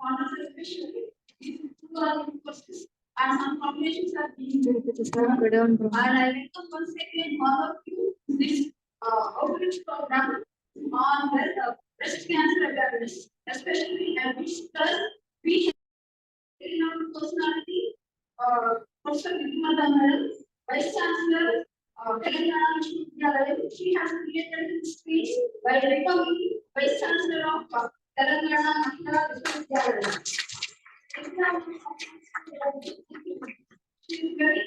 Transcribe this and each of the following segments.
honors especially, these two are in courses and some combinations are being done. And I welcome once again all of you to this outreach program on breast cancer awareness, especially at which we have in our personality, Professor Vikramada Madam, Vice Chancellor, Telangana Vishwavidyalaya. She has created this space by becoming Vice Chancellor of Telangana Mahila Vishwavidyalaya. She is very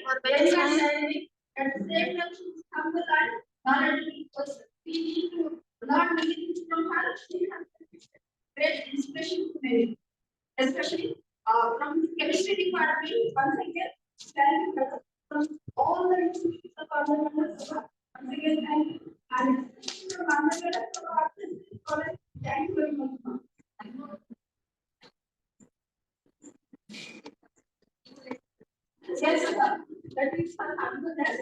dynamic. At the same time, she is humble and knowledgeable person. We need to learn many things from her. She has great inspiration to many, especially from the chemistry department. Once again, thank you from all the institutions of Andhra. Once again, thank you. And from Andhra, thank you very much. Yes, that is her confidence.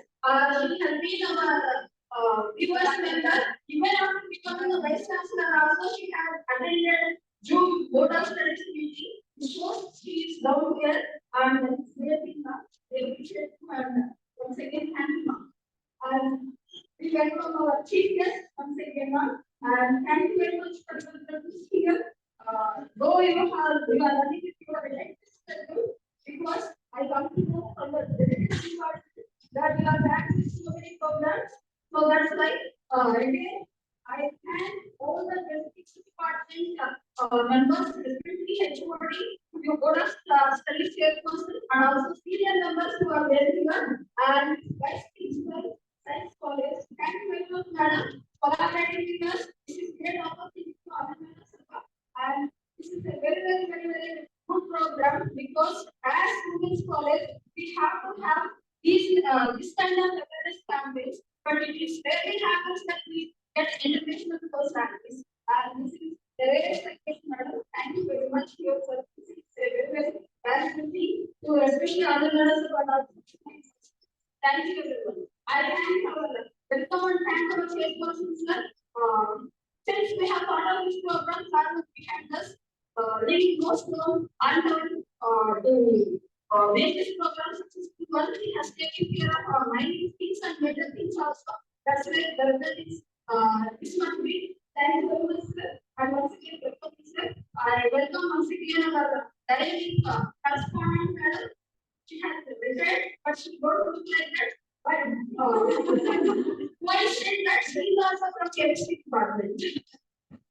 She has been our viewers member. Even after becoming a vice chancellor, also she has attended June Board of Studies meeting. It shows she is down here and really appreciate her. Once again, thank you, ma'am. And we welcome our chief guest once again, ma'am. And thank you very much for this here. Though you are running with your elected because I come to know from the department that we are back with so many programs. So that's why again I thank all the department members, especially HOD, your board of studies chairperson, and also senior members who are there here, and vice principal, science college. Thank you very much, madam, for collaborating with us. This is great opportunity to Osmanina Sabha, and this is a very good program because as women's college we have to have these this kind of awareness campaigns, but it is rarely happens that we get educational personalities. And this is the rarest occasion, madam. Thank you very much for your service. It's a very valuable thing to especially other learners who are not. Thank you everyone. I thank our welcome and thank our chairperson, sir. Since we have part of this program, sir, behind us. Leading most known and to make this program successful. One thing has taken care of minor things and major things also. That's why the result is this much big. Thank you very much, sir. And once again, welcome, sir. I welcome once again our directing correspondent, madam. She has retired, but she don't look like that. But why said that she is also from chemistry department.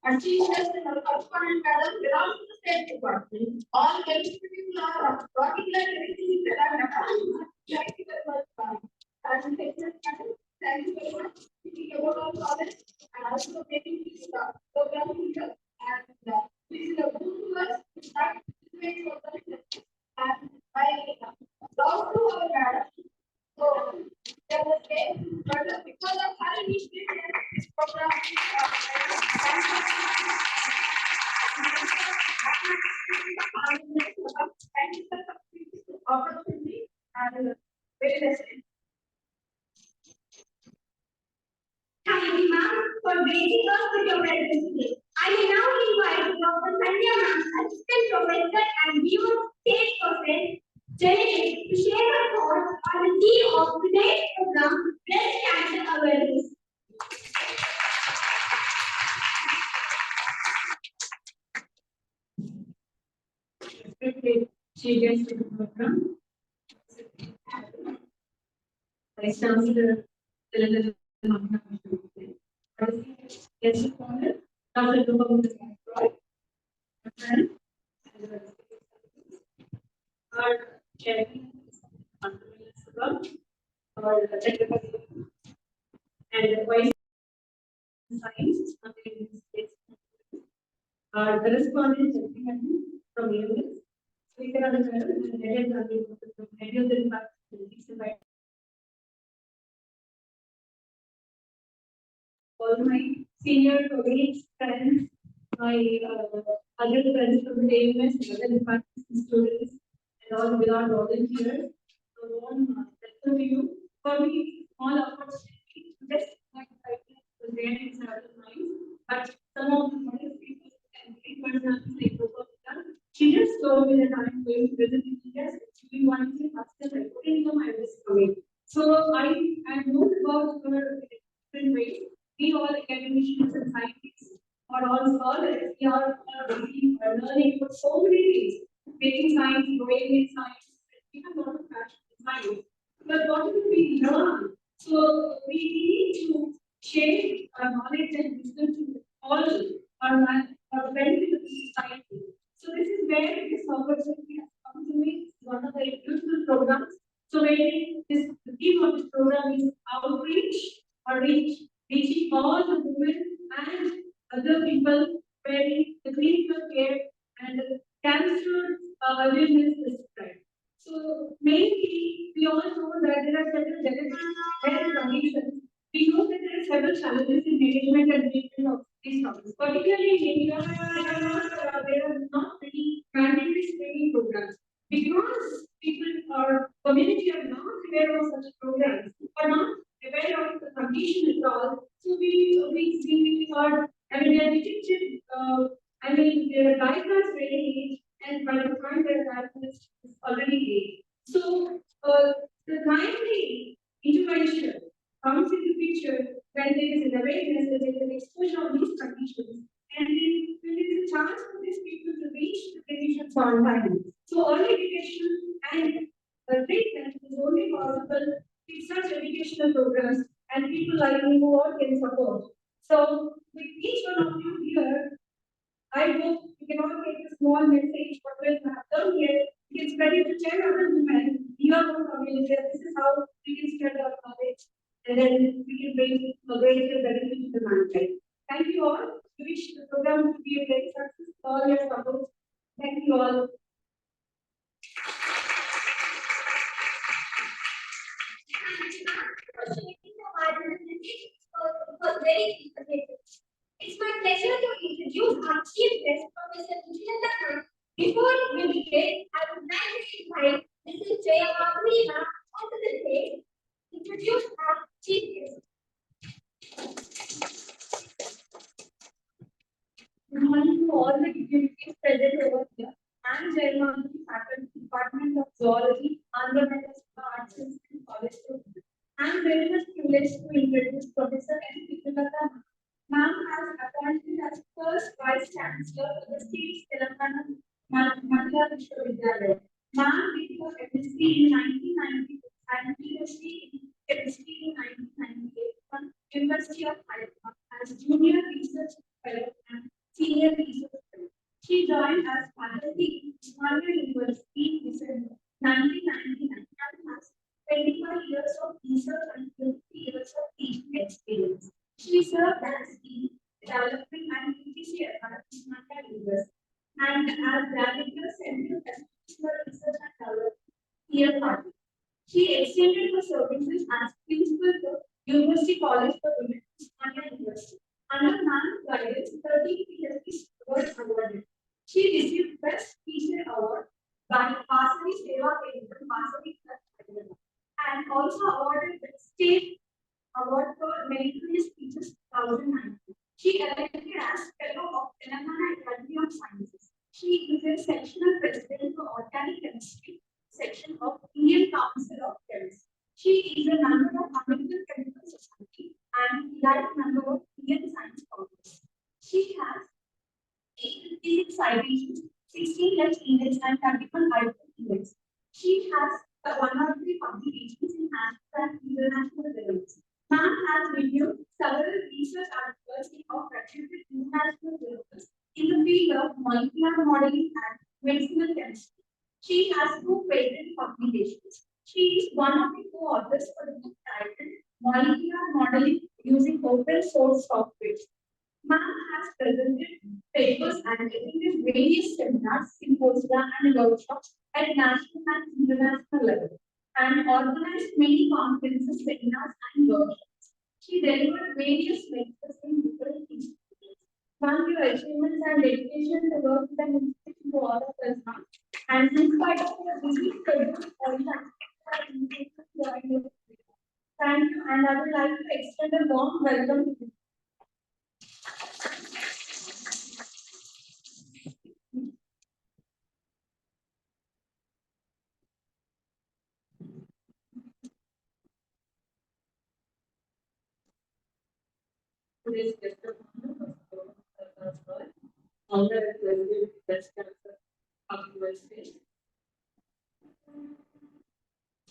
And she is just in our correspondent madam belongs to the state department. All chemistry people are talking like everything is Telangana. Thank you very much, ma'am. And thank you very much. Thinking about our college and also making this program here. And this is a good to us to start doing organization. And I love to our madam. So there was a but because of her initiative, this program thank you for the opportunity and very nice. Thank you, ma'am, for gracing us with your presence today. I will now invite Dr. Sandhya ma'am, assistant professor and viewer stage person, Genetic, to share her thoughts on the theme of today's program, breast cancer awareness. She gets to the program. Vice Chancellor, Telangana. Yes, Dr. our chairman, our and vice science, our correspondent from US, speaker of the head of the department. All my senior colleagues, friends, my other friends from the AMS, other departments and students, and all with our volunteers. So, welcome to you. For me, small opportunity, just like I was there in several minds, but some of the modest people and great personalities like She just told me that I'm going to visit India. She wanted to ask her, I couldn't know I was coming. So I know about her in different ways. We all academicians and scientists are all scholars. We are really learning for so many things. Making science, growing in science, we have a lot of passion in science. But what do we learn? So we need to share our knowledge and wisdom to all our benefit of society. So this is where this opportunity has come to me. It's one of the beautiful programs. So where the theme of this program is outreach or reaching all the women and other people where the clinical care and cancer awareness is spread. So mainly we all know that there are several genetic health conditions. We know that there are several challenges in management and treatment of these problems. Particularly in India, there are not many mandatory screening programs because people or community are not aware of such programs, are not aware of the condition at all. So we are, I mean, they are detected, they are diagnosed very late, and by the time they are diagnosed, it's already late. So the timely intervention comes into picture when there is an awareness, that there is an exposure of these conditions, and then there is a chance for these people to reach the conditions on time. So early detection and treatment is only possible with such educational programs and people like me who all can support. So with each one of you here, I hope you can all take a small message, what we have done here. You can spread it to 10 other women in your own community. This is how we can spread our knowledge and then we can bring a greater benefit to the mankind. Thank you all. We wish the program to be a great success. All your support. Thank you all. Was very informative. It's my pleasure to introduce our chief guest, Professor Mahila. Before we begin, I would like to invite Mrs. Mahila onto the stage to introduce our chief guest. Good morning to all the dignitaries present over here. I'm Mahila, Faculty Department of Zoology, Andhra Arts and Science College. I'm very much privileged to introduce Professor Mahila. Ma'am has appointed as first Vice Chancellor of the state's Telangana Mahila Vishwavidyalaya. Ma'am did her MSc in 1990 and PhD in Chemistry in 1998 from University of Hyderabad as Junior Research Fellow and Senior Research Fellow. She joined as faculty in Osmanina University in December 1999 and has 25 years of research and 20 years of teaching experience. She served as the Development and PTC at Osmanina University and as Director Central Educational Research and Development here party. She extended her services as Principal to University College for Women, Osmanina University. Under Ma'am's guidance, 13 PhD awards awarded. She received Best Teacher Award by Vasavi Seva Kendra, Vasavi Hyderabad, and also awarded the State Award for Meritorious Teachers 2019. She elected as Fellow of Telangana Academy of Sciences. She is a sectional president for Organic Chemistry section of Indian Council of Chemists. She is a member of American Chemical Society and life member of Indian Science Congress. She has 86 citations, 16 Dutch index and 31 IPO index. She has 103 publications in national and international levels. Ma'am has reviewed several research articles of reputed international journals in the field of molecular modeling and medicinal chemistry. She has 2 patent publications. She is one of the co-authors for the book titled Molecular Modeling Using Open Source Software. Ma'am has presented papers and attended various seminars, symposia, and workshops at national and international level, and organized many conferences, seminars, and workshops. She delivered various lectures in different institutions. Ma'am, your achievements and dedication to work with an institution to all of us now. And in spite of your busy schedule, thank you, and I would like to extend a warm welcome to you. today's guest of honor, Founder and President Breast Cancer of USA,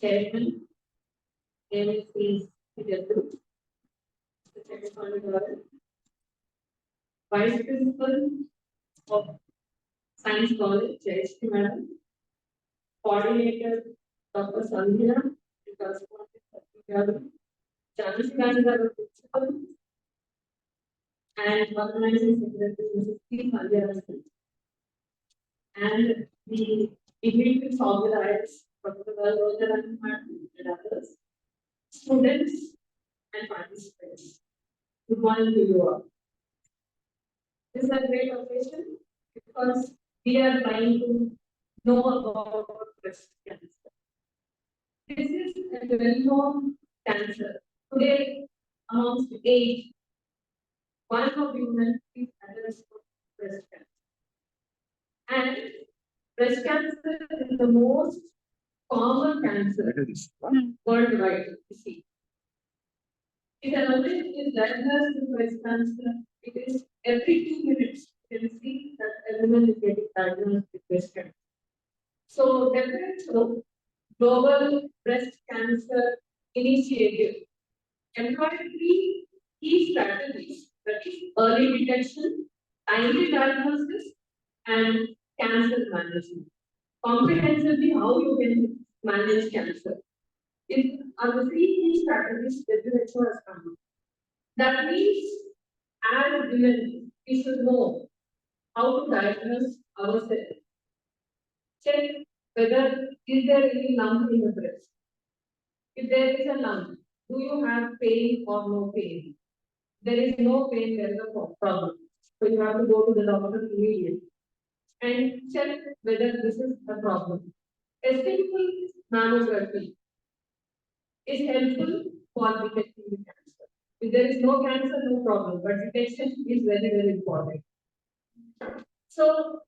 Chairman, name is Hyderabad, the second Vice Principal of Science College, Jayashree Madam, Coordinator, Dr. Sandhya, and correspondent, Satyavadi, Chance Manager, Principal, and Organizing Secretary, Mrs. P. Mahila, and the dignitaries organized, Dr. Roger and others, students, and participants. Good morning to you all. This is a great occasion because we are trying to know about breast cancer. This is a well-known cancer. Today, amongst age, one of women is at risk of breast cancer. And breast cancer is the most common cancer worldwide. You see. If a woman is diagnosed with breast cancer, it is every 2 minutes you can see that a woman is getting diagnosed with breast cancer. So, WHO Global Breast Cancer Initiative employed 3 key strategies, that is early detection, timely diagnosis, and cancer management. Comprehensively, how you can manage cancer. It are the 3 key strategies WHO has come up. That means, as women, we should know how to diagnose ourselves. Check whether is there any lump in the breast. If there is a lump, do you have pain or no pain? There is no pain, there is a problem. So you have to go to the doctor immediately and check whether this is a problem. A simple mammography is helpful for detecting the cancer. If there is no cancer, no problem, but detection is very, very important. So,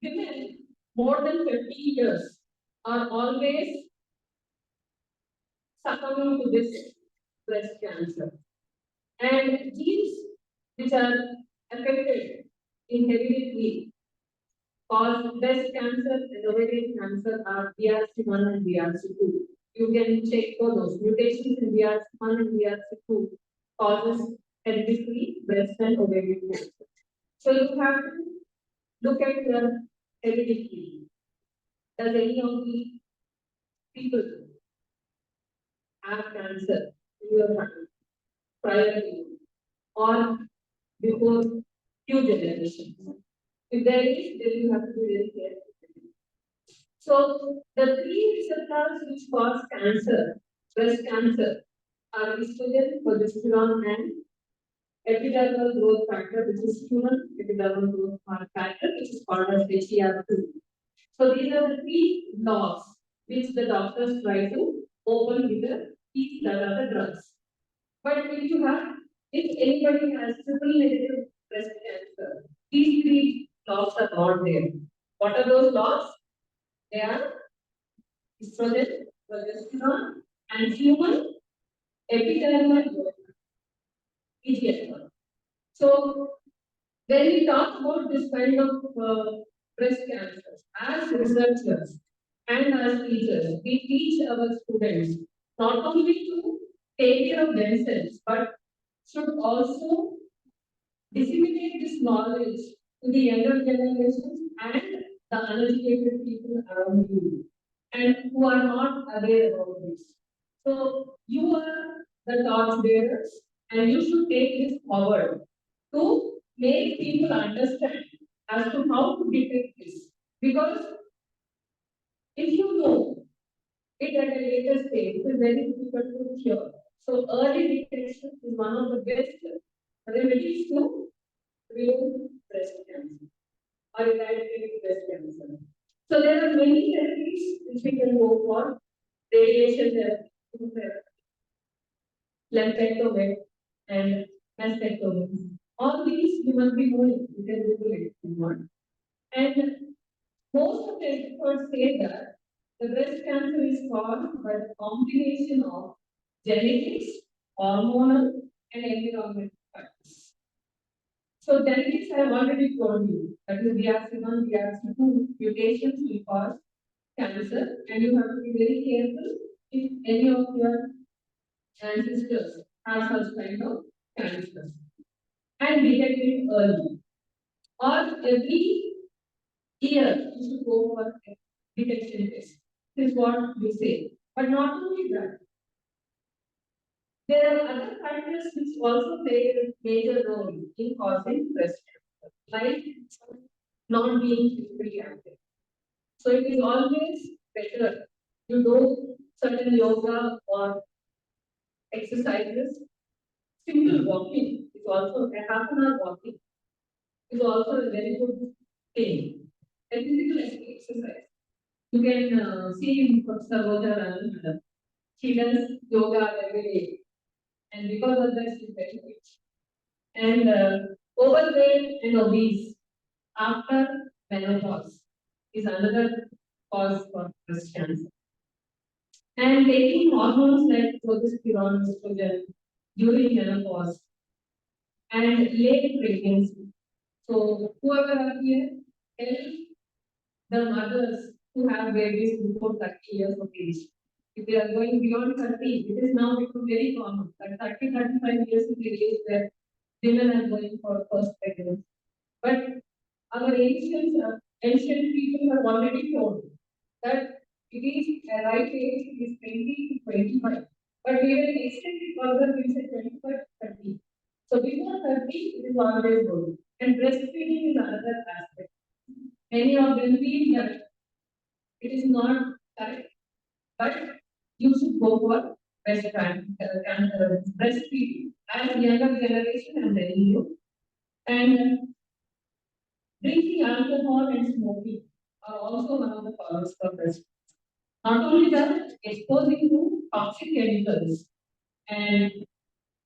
women more than 50 years are always succumbing to this breast cancer. And genes which are affected in heredity cause breast cancer and ovarian cancer are BRC1 and BRC2. You can check for those mutations in BRC1 and BRC2 causes hereditary breast and ovarian cancer. So you have to look at your heredity. Does any of the people have cancer in your family prior to you or before few generations? If there is, then you have to be very careful. So the 3 receptors which cause cancer, breast cancer, are estrogen, progesterone, and epidermal growth factor, which is human epidermal growth factor, which is called as HER2. So these are the 3 laws which the doctors try to open with the these that are the drugs. But if anybody has triple negative breast cancer, these 3 laws are not there. What are those laws? They are estrogen, progesterone, and human epidermal growth, EGFR. So when we talk about this kind of breast cancers, as researchers and as teachers, we teach our students not only to take care of themselves, but should also disseminate this knowledge to the younger generations and the uneducated people around you and who are not aware about this. So you are the torch bearers and you should take this forward to make people understand as to how to detect this. Because if you know it at a later stage, it is very difficult to cure. So early detection is one of the best remedies to remove breast cancer or eradicate breast cancer. So there are many therapies which we can go for: radiation therapy, lumpectomy, and mastectomy. All these you must be knowing. You can Google it if you want. And most of the experts say that the breast cancer is caused by the combination of genetics, hormonal, and environmental factors. So genetics I have already told you that is BRCA1, BRCA2 mutations will cause cancer, and you have to be very careful if any of your ancestors have such kind of cancer and detect it early. Or every year you should go for a detection test. This is what we say. But not only that, there are other factors which also play a major role in causing breast cancer, like not being physically active. So it is always better you do certain yoga or exercises. Simple walking is also a half an hour walking is also a very good thing. A physical exercise. You can see in Sabha Madam. She does yoga every day, and because of that, she's very fit. And overweight and obese after menopause is another cause for breast cancer. And taking hormones like progesterone, estrogen during menopause and late pregnancy. So whoever are here, help the mothers who have babies before 30 years of age. If they are going beyond 30, it is now become very common. At 30, 35 years is the age where women are going for first pregnancy. But our ancient people have already told that it is a right age, it is 20 to 25. But we will extend it further, we say 25 to 30. So before 30, it is always good. And breastfeeding is another aspect. Many of them feel that it is not correct, but you should go for breastfeeding as younger generation and then you. And drinking alcohol and smoking are also one of the causes of breast. Not only that, exposing to toxic chemicals and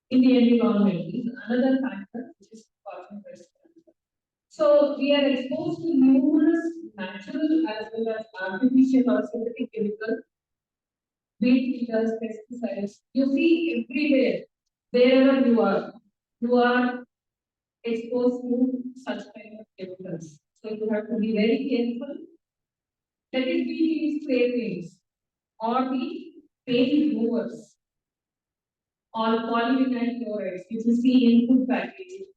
in the environment is another factor which is causing breast cancer. So we are exposed to numerous natural as well as artificial or synthetic chemicals, weed killers, pesticides. You see everywhere, wherever you are exposed to such kind of chemicals. So you have to be very careful. Let it be these cravings or the pain removers or polyvinyl chlorides, which you see in food packaging,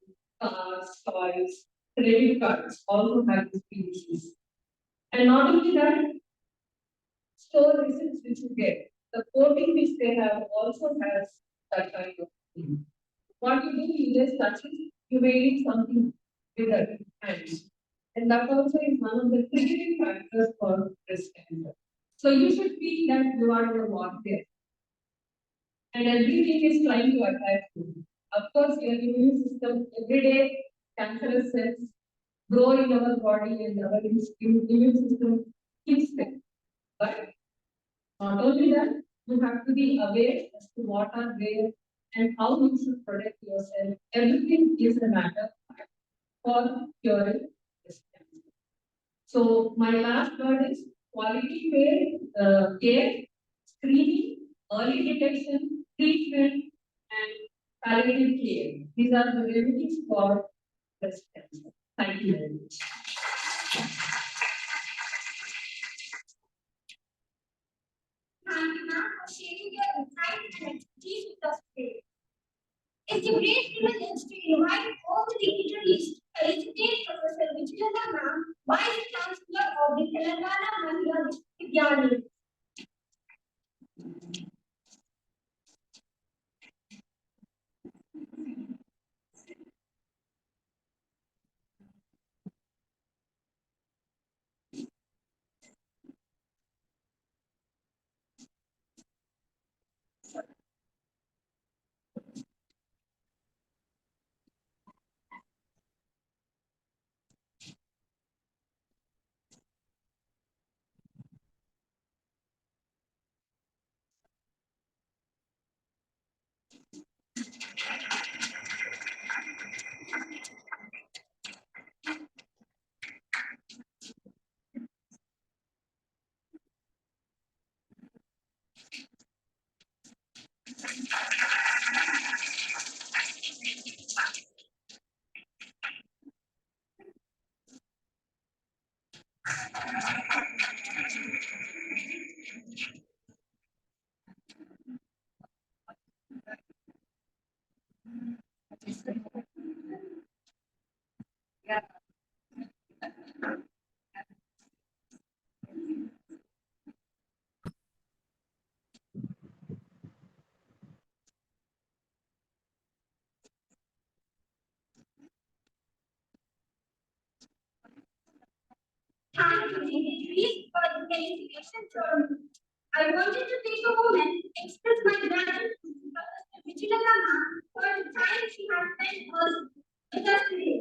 cars, toys, credit cards, also have this PVCs. And not only that, store receipts which you get, the coating which they have also has that kind of thing. What you do, you just touch it, you may eat something with the hands. And that also is one of the triggering factors for breast cancer. So you should feel that you are in a warfare. And everything is trying to attack you. Of course, your immune system, every day, cancerous cells grow in our body and our immune system keeps them. But not only that, you have to be aware as to what are there and how you should protect yourself. Everything is a matter for curing breast cancer. So my last word is quality care, screening, early detection, treatment, and palliative care. These are the remedies for breast cancer. Thank you very much. Thank you, ma'am, for sharing your insights and expertise with us today. It's a great privilege to invite all the dignitaries, Educate Professor Vijayana ma'am, Vice Chancellor of the Telangana Mahila Vidyalaya. I wanted to take a moment to express my gratitude to Vichilata ma'am for the time she has spent with us today.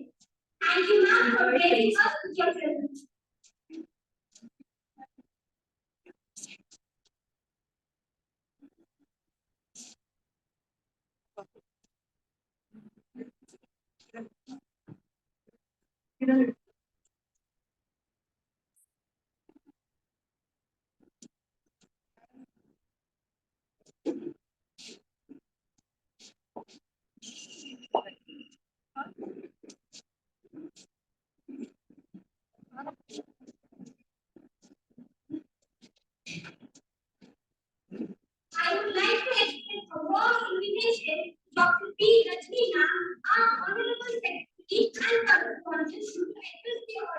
Thank you, ma'am, for gracing us with your presence. I would like to extend a warm invitation to Dr. P. Rajni ma'am, our Honorable Secretary and Correspondent to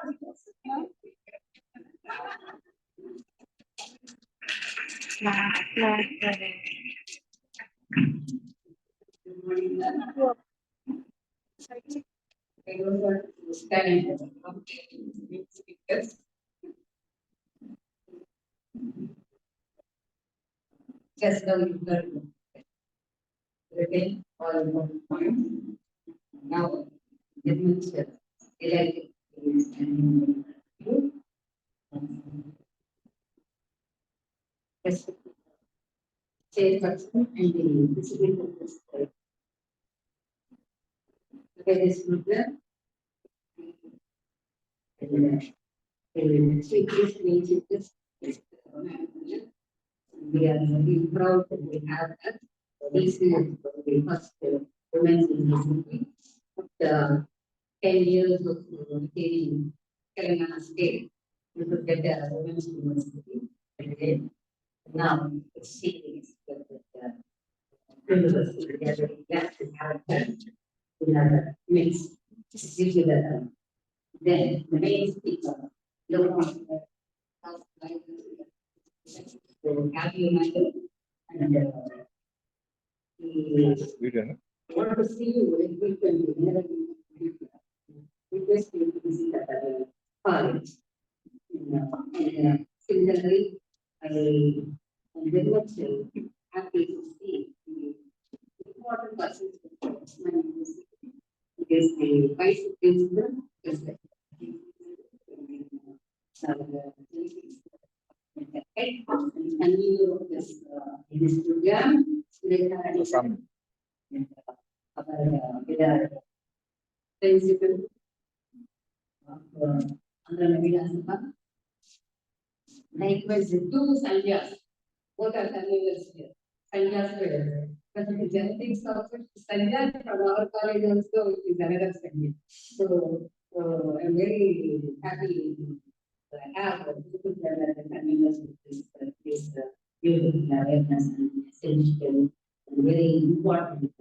address the audience. I don't want to stand speakers. Just now you heard written all one point. Now, the minister elected is and yes, chairperson and the president of this this program. And speakers means this. We are very proud that we have that. This is the first women's university. After 10 years of in Telangana state, we could get a women's university. And then now it's serious. University, we are very glad to have that in our midst. Then the main speaker, so happy United and we want to see you in frequently. Request you to visit at college. And similarly, I am very much happy to see the important persons of Osmanina University. Because the vice principal is the head of the convener of this program. Our principal of Andhra Mahila. Likewise, the two Sanjas, both are conveners here. Sanjas were, but the genetics of Sanja from our college also is another Sanja. So I'm very happy to have people that are the conveners of this beautiful awareness and essential and very important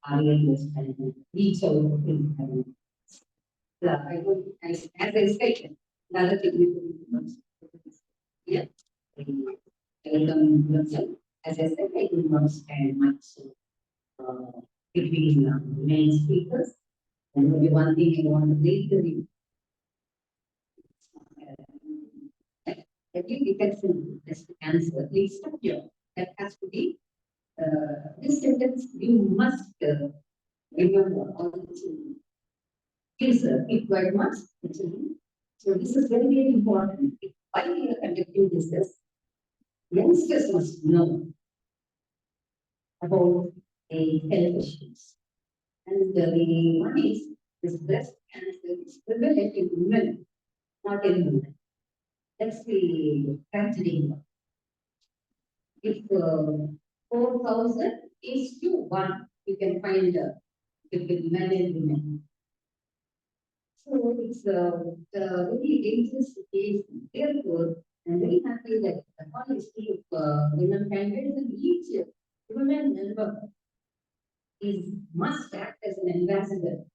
awareness and reach out to people. I would, as I said, another thing yeah. Welcome. As I said, I do not stand much between the main speakers. And only one thing I want to read to you. Every person has to answer. Please stop here. That has to be this sentence. You must remember all the children. Please keep very much the children. So this is very, very important. Why we are conducting this is youngsters must know about the health issues. And the one is this breast cancer is prevalent in women, not in women. That's the tragedy. If 4,000 is to 1, you can find between men and women. So it's a very dangerous situation. Therefore, I'm very happy that the policy of women candidates and each women member is must act as an ambassador,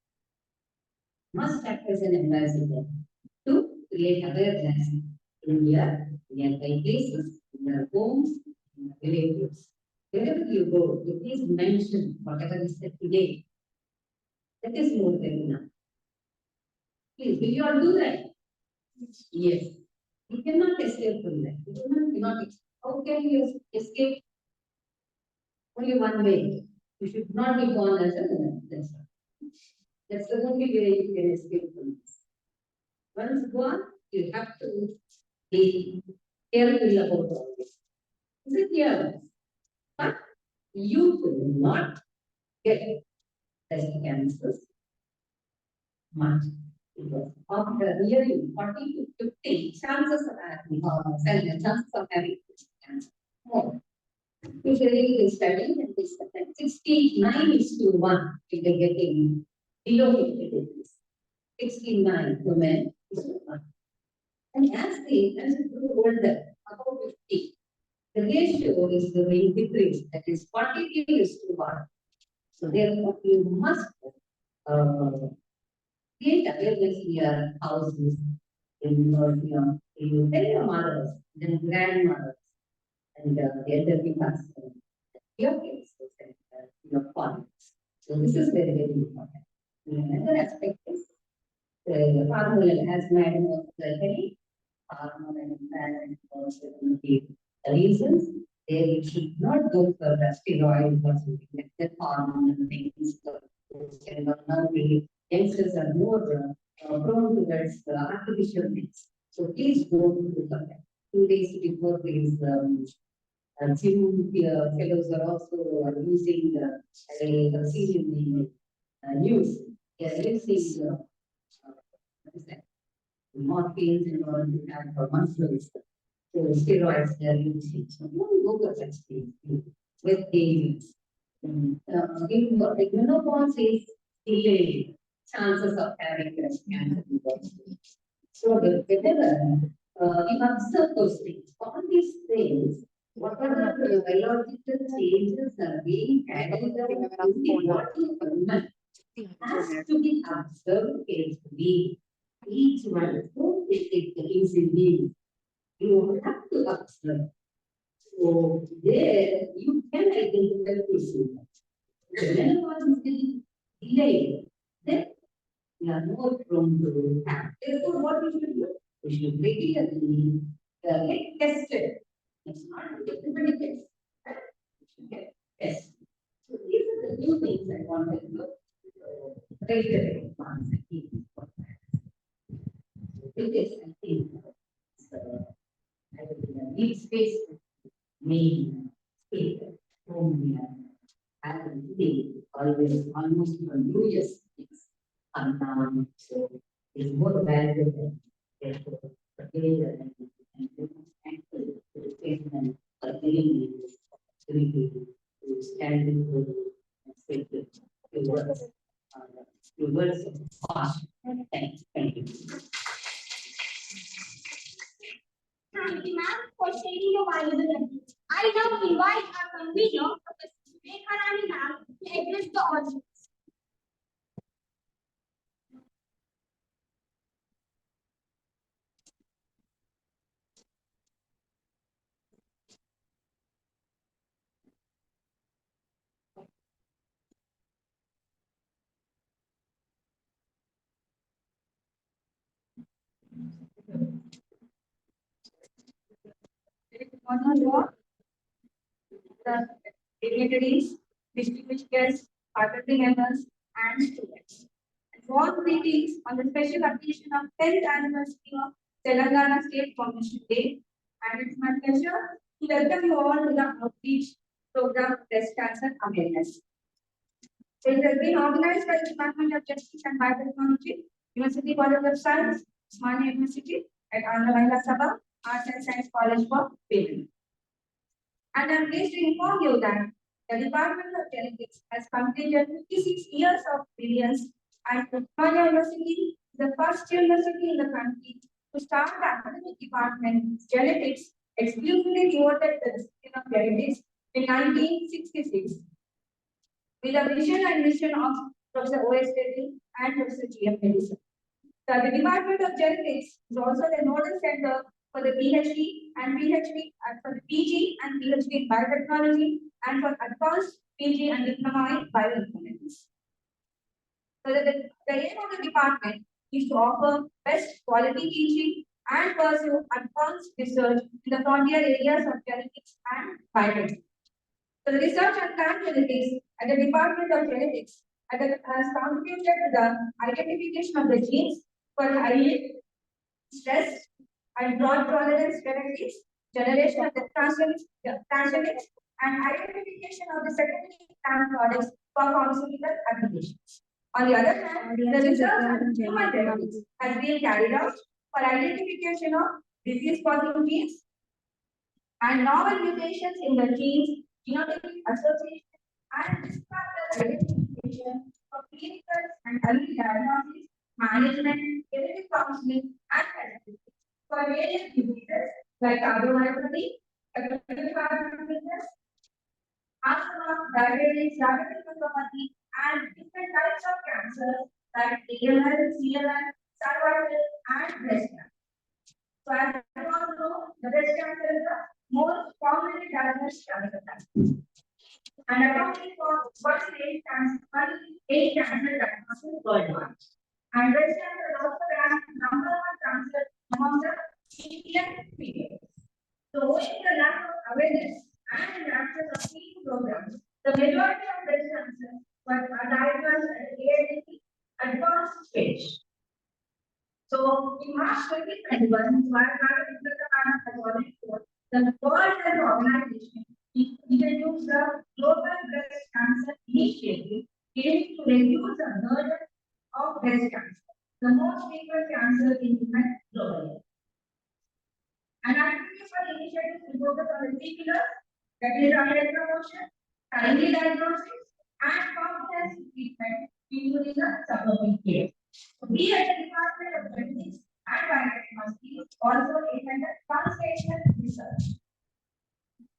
to create awareness in their nearby places, in their homes, in their villages. Wherever you go, you please mention whatever is said today. That is more than enough. Please, will you all do that? Yes. You cannot escape from that. You cannot. How can you escape? Only one way. You should not be born as a woman. That's the only way you can escape from this. Once born, you have to be careful about all this. Is it clear? But you will not get breast cancers much. Because after nearly 40 to 50 chances of having chances of having breast cancer more. Usually they study and they said that 69 is to 1 if they getting below 50 degrees. 69 women is to 1. And as they grow older, above 50, the ratio is going to decrease. That is 40 is to 1. So therefore, you must create awareness in your houses, in you tell your mothers, then grandmothers, and the elderly person, your kids, and your colleagues. So this is very, very important. Another aspect is the hormonal, as Madam was telling, hormonal and also the reasons they should not go for the steroid or something like that, hormonal things. Now the youngsters are more prone towards artificial things. So please don't do that. 2 days before these gym fellows are also using I have seen in the news. They are using what is that? Morphines and all to have muscles. So steroids they are using. So don't go for such things with agents. If menopause is delayed, chances of having breast cancer is also. So whenever you observe those things, all these things, whatever the biological changes are being carried out in the body of a woman has to be observed carefully. Each one, don't take it easily. You have to observe. So there you can identify the symptoms. The menopause is getting delayed. Then we are more prone to have. Therefore, what we should do? We should regularly get tested. It's not everybody gets. We should get tested. So these are the new things I wanted to reiterate once again. So it is, I think, I will need space, main space, home, and today, always, almost for New Year's so it's more valuable than therefore together and thankful to the statement of giving me this opportunity to stand in the and speak the words, the words of caution. Thank you. Thank you, ma'am, for sharing your valuable input. I now invite our convener, Professor Sumekha ma'am, to address the audience. The dignitaries, distinguished guests, faculty members, and students. And warm greetings on the special occasion of 10th anniversary of Telangana State Foundation Day. And it's my pleasure to welcome you all to the outreach program Breast Cancer Awareness. It has been organized by the Department of Justice and Biotechnology, University College of Science, Osmanina University, and Andhra Sabha, Arts and Science College for Women. And I'm pleased to inform you that the Department of Genetics has completed 56 years of brilliance, and Osmanina University is the first university in the country to start the academic department genetics exclusively devoted to the discipline of genetics in 1966 with a vision and mission of Professor O.S. Reddy and Professor G.M. Edison. The Department of Genetics is also the nodal center for the PhD and for the PG and PhD in biotechnology and for advanced PG and diploma in bioinformatics. So the aim of the department is to offer best quality teaching, and pursue advanced research in the frontier areas of genetics and biology. So the research on plant genetics at the Department of Genetics has contributed to the identification of the genes for high yield, stress, and drought tolerance genetics, generation of the transgenics, and identification of the secondary plant products for pharmaceutical applications. On the other hand, the research on human genetics has been carried out for identification of disease-causing genes and novel mutations in the genes, genotypic association, and risk factor identification for clinical and early diagnosis, management, genetic counseling, and therapy for various diseases like cardiomyopathy, cardiomyopathy, asthma, diabetes, diabetic retinopathy, and different types of cancers like AML, CLL, cervical, and breast cancer. So as you all know, the breast cancer is the most commonly diagnosed cancer type. And accounting for one eight cancer diagnosis worldwide. And breast cancer is also ranked number one cancer among the Indian females. So owing to the lack of awareness and the absence of screening programs, the majority of breast cancers are diagnosed at the early advanced stage. So in March 2021, the World Health Organization introduced the Global Breast Cancer Initiative aiming to reduce the burden of breast cancer, the most frequent cancer in women globally. And activities for the initiative will focus on the three pillars, that is awareness promotion, timely diagnosis, and comprehensive treatment, including the supporting care. We at the Department of Genetics and Biotechnology also aim at translational research,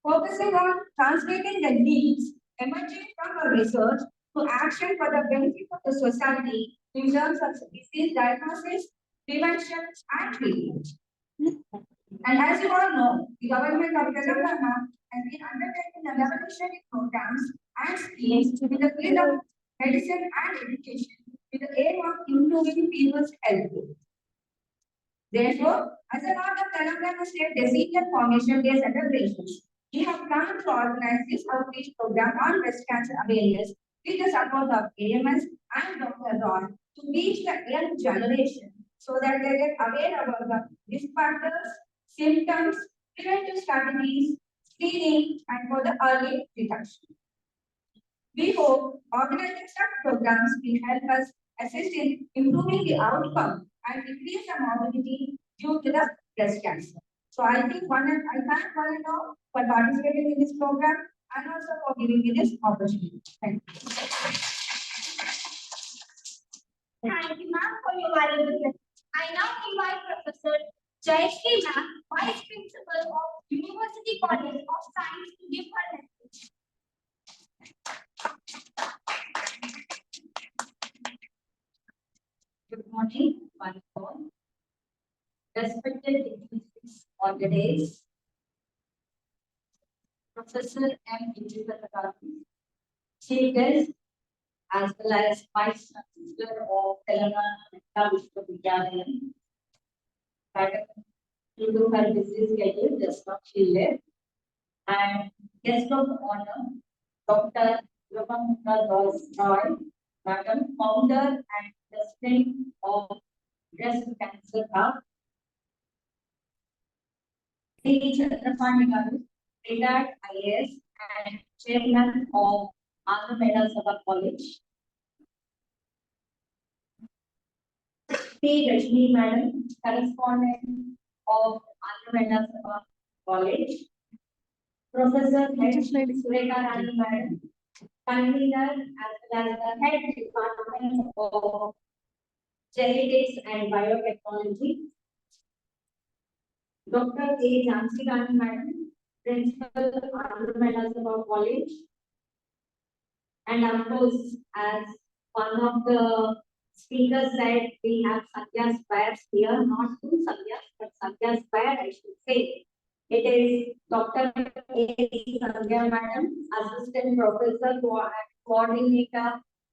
focusing on translating the needs emerging from our research to action for the benefit of the society in terms of disease diagnosis, prevention, and treatment. And as you all know, the government of Telangana has been undertaking the revolutionary programs and schemes in the field of medicine and education with the aim of improving people's health. Therefore, as a part of Telangana State Disease Formation Day celebrations, we have planned to organize this outreach program on breast cancer awareness with the support of AMS and Dr. Ron to reach the young generation so that they get aware about the risk factors, symptoms, preventive strategies, screening, and for the early detection. We hope organizing such programs will help us assist in improving the outcome and decrease the morbidity due to the breast cancer. So I thank one and all for participating in this program and also for giving me this opportunity. Thank you. Thank you, ma'am, for your valuable presentation. I now invite Professor Jayashree ma'am, Vice Principal of University College of Science, to give her message. Good morning, one and all. Respected dignitaries on the days, Professor M. Indripatakathi, Chief Guest, as well as Vice Chancellor of Telangana Vishwavidyalaya. Due to her busy schedule, just now she left. And guest of honor, Dr. Yogamukta Roy, Madam, Founder and President of Breast Cancer Hub. C. Chandrapani Garu, retired IAS and Chairman of Andhra Sabha College. P. Rajni Madam, Correspondent of Andhra Sabha College. Professor Sureka Rani Madam, Convener as well as the Head Department of Genetics and Biotechnology. Dr. A. Jhansi Rani Madam, Principal of Andhra Sabha College. And of course, as one of the speakers said, we have Sandhya Spires here, not two Sandhyas, but Sandhya Spire, I should say. It is Dr. A. Sandhya Madam, Assistant Professor and Coordinator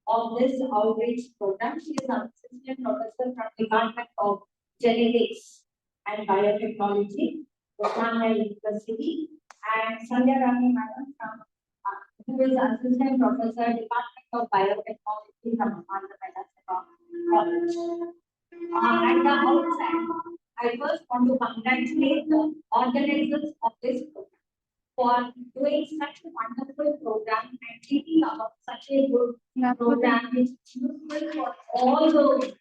of this outreach program. She is Assistant Professor from Department of Genetics. and Biotechnology, Osmanina University, and Sandhya Rani Madam from who is Assistant Professor, Department of Biotechnology from Andhra College. At the outset, I first want to congratulate the organizers of this program for doing such a wonderful program and thinking about such a good program which is useful for all those.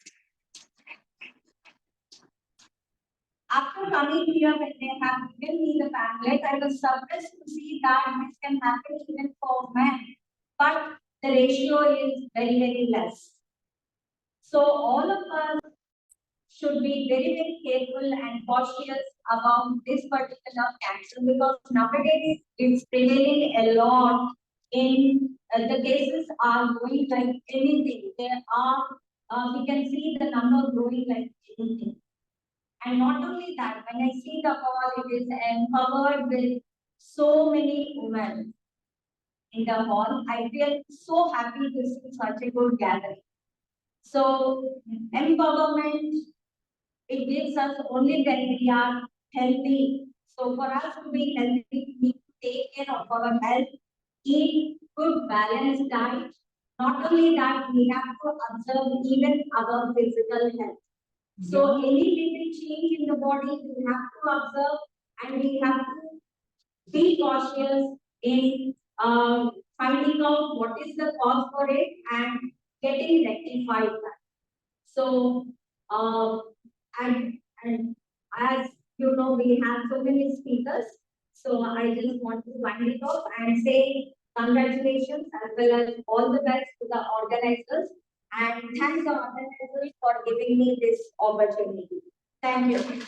After coming here, when they have given me the pamphlet, I was surprised to see that this can happen even for men, but the ratio is very, very less. So all of us should be very, very careful and cautious about this particular cancer because nowadays it's prevailing a lot in the cases are growing like anything. There are, we can see the number growing like anything. And not only that, when I see the hall, it is empowered with so many women in the hall. I feel so happy to see such a good gathering. So empowerment, it gives us only when we are healthy. So for us to be healthy, we need to take care of our health, eat good balanced diet. Not only that, we have to observe even our physical health. So any little change in the body, we have to observe and we have to be cautious in finding out what is the cause for it and getting rectified that. So, and as you know, we have so many speakers. So I just want to wind it off and say congratulations as well as all the best to the organizers and thanks the organizers for giving me this opportunity. Thank you.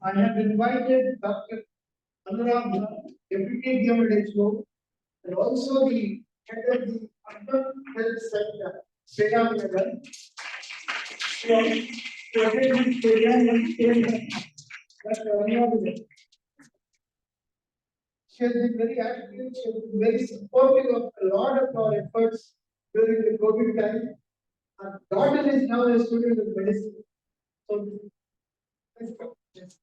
I have invited Dr. Andhra, Deputy DMHO, and also the head of the Urban Health Center, Sriram Nagar, to attend this program and share Dr. Andhra. She has been very active, she has been very supportive of a lot of our efforts during the COVID time. Our daughter is now a student of medicine. So, let's go. Yes.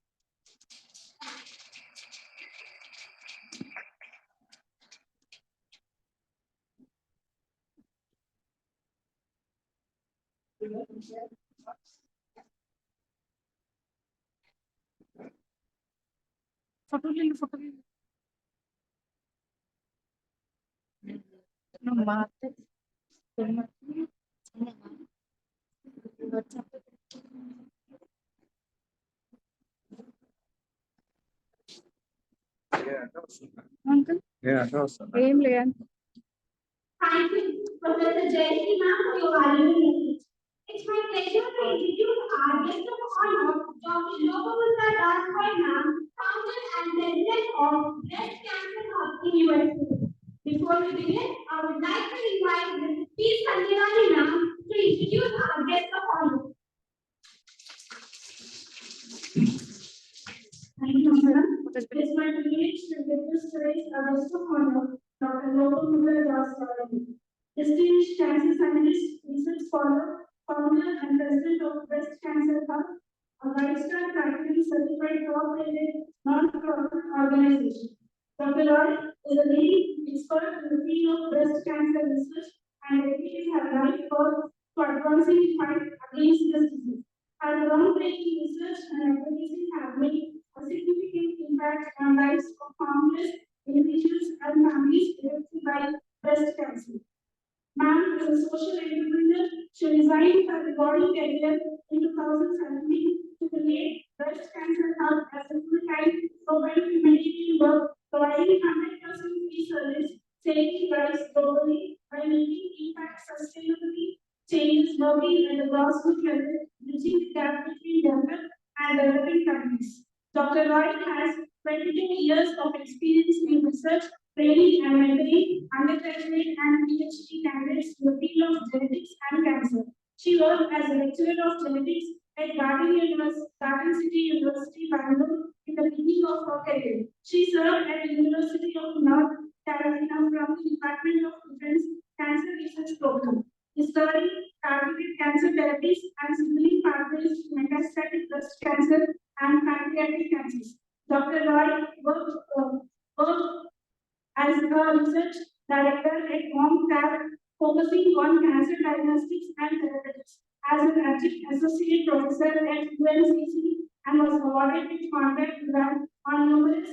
Thank you, Professor Jayashree ma'am, for your valuable message. It's my pleasure to introduce our guest of honor, Dr. Lokavulta Daspai ma'am, founder and president of Breast Cancer Hub in USA. Before we begin, I would like to invite Ms. P. Sanjivani ma'am to introduce our guest of honor. Thank you, madam. It's my privilege to witness today's guest of honor, Dr. Lokavulta Daspai. Distinguished cancer scientist, research scholar, founder and president of Breast Cancer Hub, a lifestyle category certified top-rated non-profit organization. Dr. Roy is a leading expert in the field of breast cancer research and dedicates her life to advancing the fight against this disease. Her groundbreaking research and advocacy have made a significant impact on lives of countless individuals and families affected by breast cancer. Ma'am is a social entrepreneur. She resigned her rewarding career in 2017 to create Breast Cancer Hub as a full-time mobile humanitarian work, providing 100% free service, saving lives globally by making impact sustainably, changes working at the grassroots level, bridging the gap between developed and developing countries. Dr. Roy has 22 years of experience in research, training and mentoring undergraduate and PhD candidates in the field of genetics and cancer. She worked as a lecturer of genetics at Garden City University, Bangalore, in the beginning of her career. She served at the University of North Carolina from the Department of Defense Cancer Research Program, discovering targeted cancer therapies and signaling pathways to metastatic breast cancer and pancreatic cancers. Dr. Roy worked as a research director at Lab, focusing on cancer diagnostics and therapeutics. As an adjunct associate professor at UNCC and was awarded with contract grant on numerous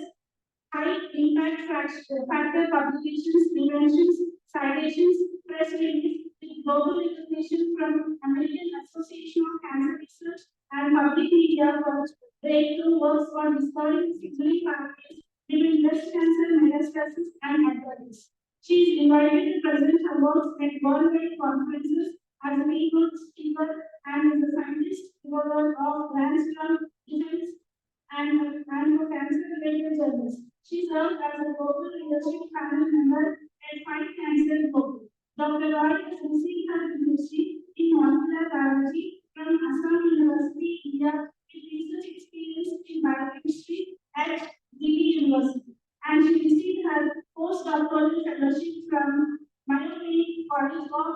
high impact factor publications, inventions, citations, press release with global recognition from American Association of Cancer Research and public media for breakthrough works on discovering signaling pathways between breast cancer, metastasis, and adverse. She is invited to present her works at worldwide conferences as a keynote speaker and as a scientist involved of grants from defense and for cancer-related journals. She served as a global leadership panel member at Fight Cancer Global. Dr. Roy has received her PhD in molecular biology from Assam University, India, with research experience in biochemistry at Delhi University. And she received her postdoctoral fellowship from Mayo Clinic College of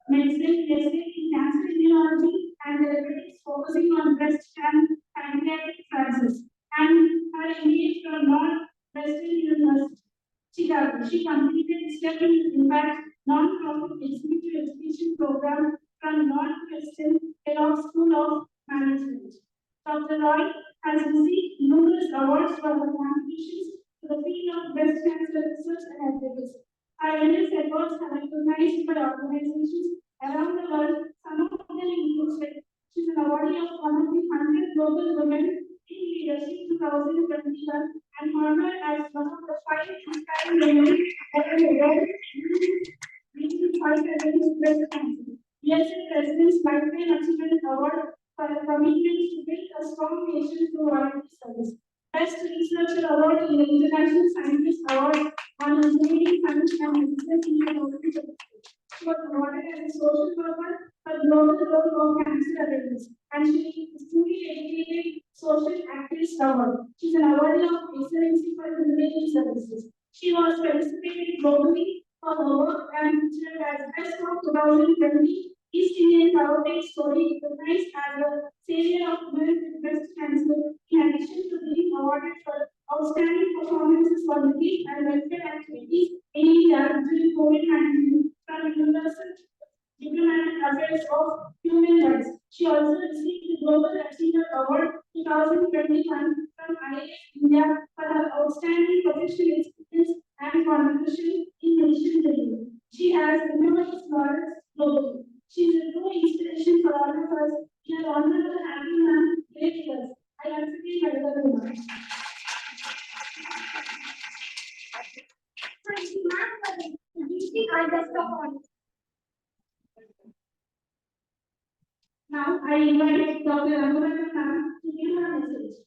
Medicine, USA in cancer immunology and therapeutics, focusing on breast and pancreatic cancers, and her MBA from Northwestern University, Chicago. She completed STEP in Impact non-profit executive education program from Northwestern Kellogg School of Management. Dr. Roy has received numerous awards for her contributions to the field of breast cancer research and advocacy. Her endless efforts are recognized by organizations around the world. Some of them include she's an awardee of one of the 100 Global Women in Leadership 2021 and honored as one of the 5 inspiring women ever awarded leading the fight against breast cancer. USA President's Lifetime Achievement Award for her commitment to build a strong nation through volunteer service. Best Researcher Award in the International Scientist Award on Engineering Science and Research in Technology. She was awarded as a social worker for global role of cancer awareness, and she is truly dedicated social activist award. She is an awardee of excellency for humanitarian services. She was participated globally for her work and featured as Best of 2020 East Indian Biotech Story, recognized as a savior of women with breast cancer, in addition to being awarded for outstanding performances for relief and welfare activities in India during COVID-19 from Universal Diplomatic Affairs of Human Rights. She also received the Global Achiever Award 2021 from IAS India for her outstanding professional experience and contribution in nation building. She has numerous laurels globally. She is a true inspiration for all of us. We are honored to have you, ma'am, here with us. I accept my remarks. Thank you, ma'am, for introducing our guest of honor. Now I invite Dr. Anuradha ma'am to give her message.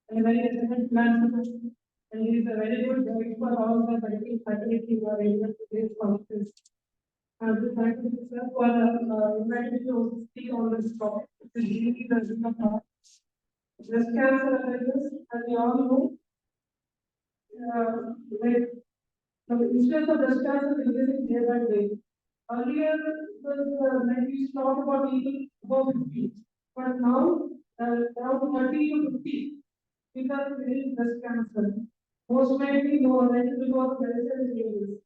And very excellent plan and he is a very good guide for all the medical faculty who are able to this conference. This faculty itself was invited to speak on this topic. It is really the result of breast cancer awareness, as we all know. Like the incidence of breast cancer is increasing day by day. Earlier, it was like we talked about people above 50, but now around 30 to 50 people are getting breast cancer. Most likely know that is because medicine is used.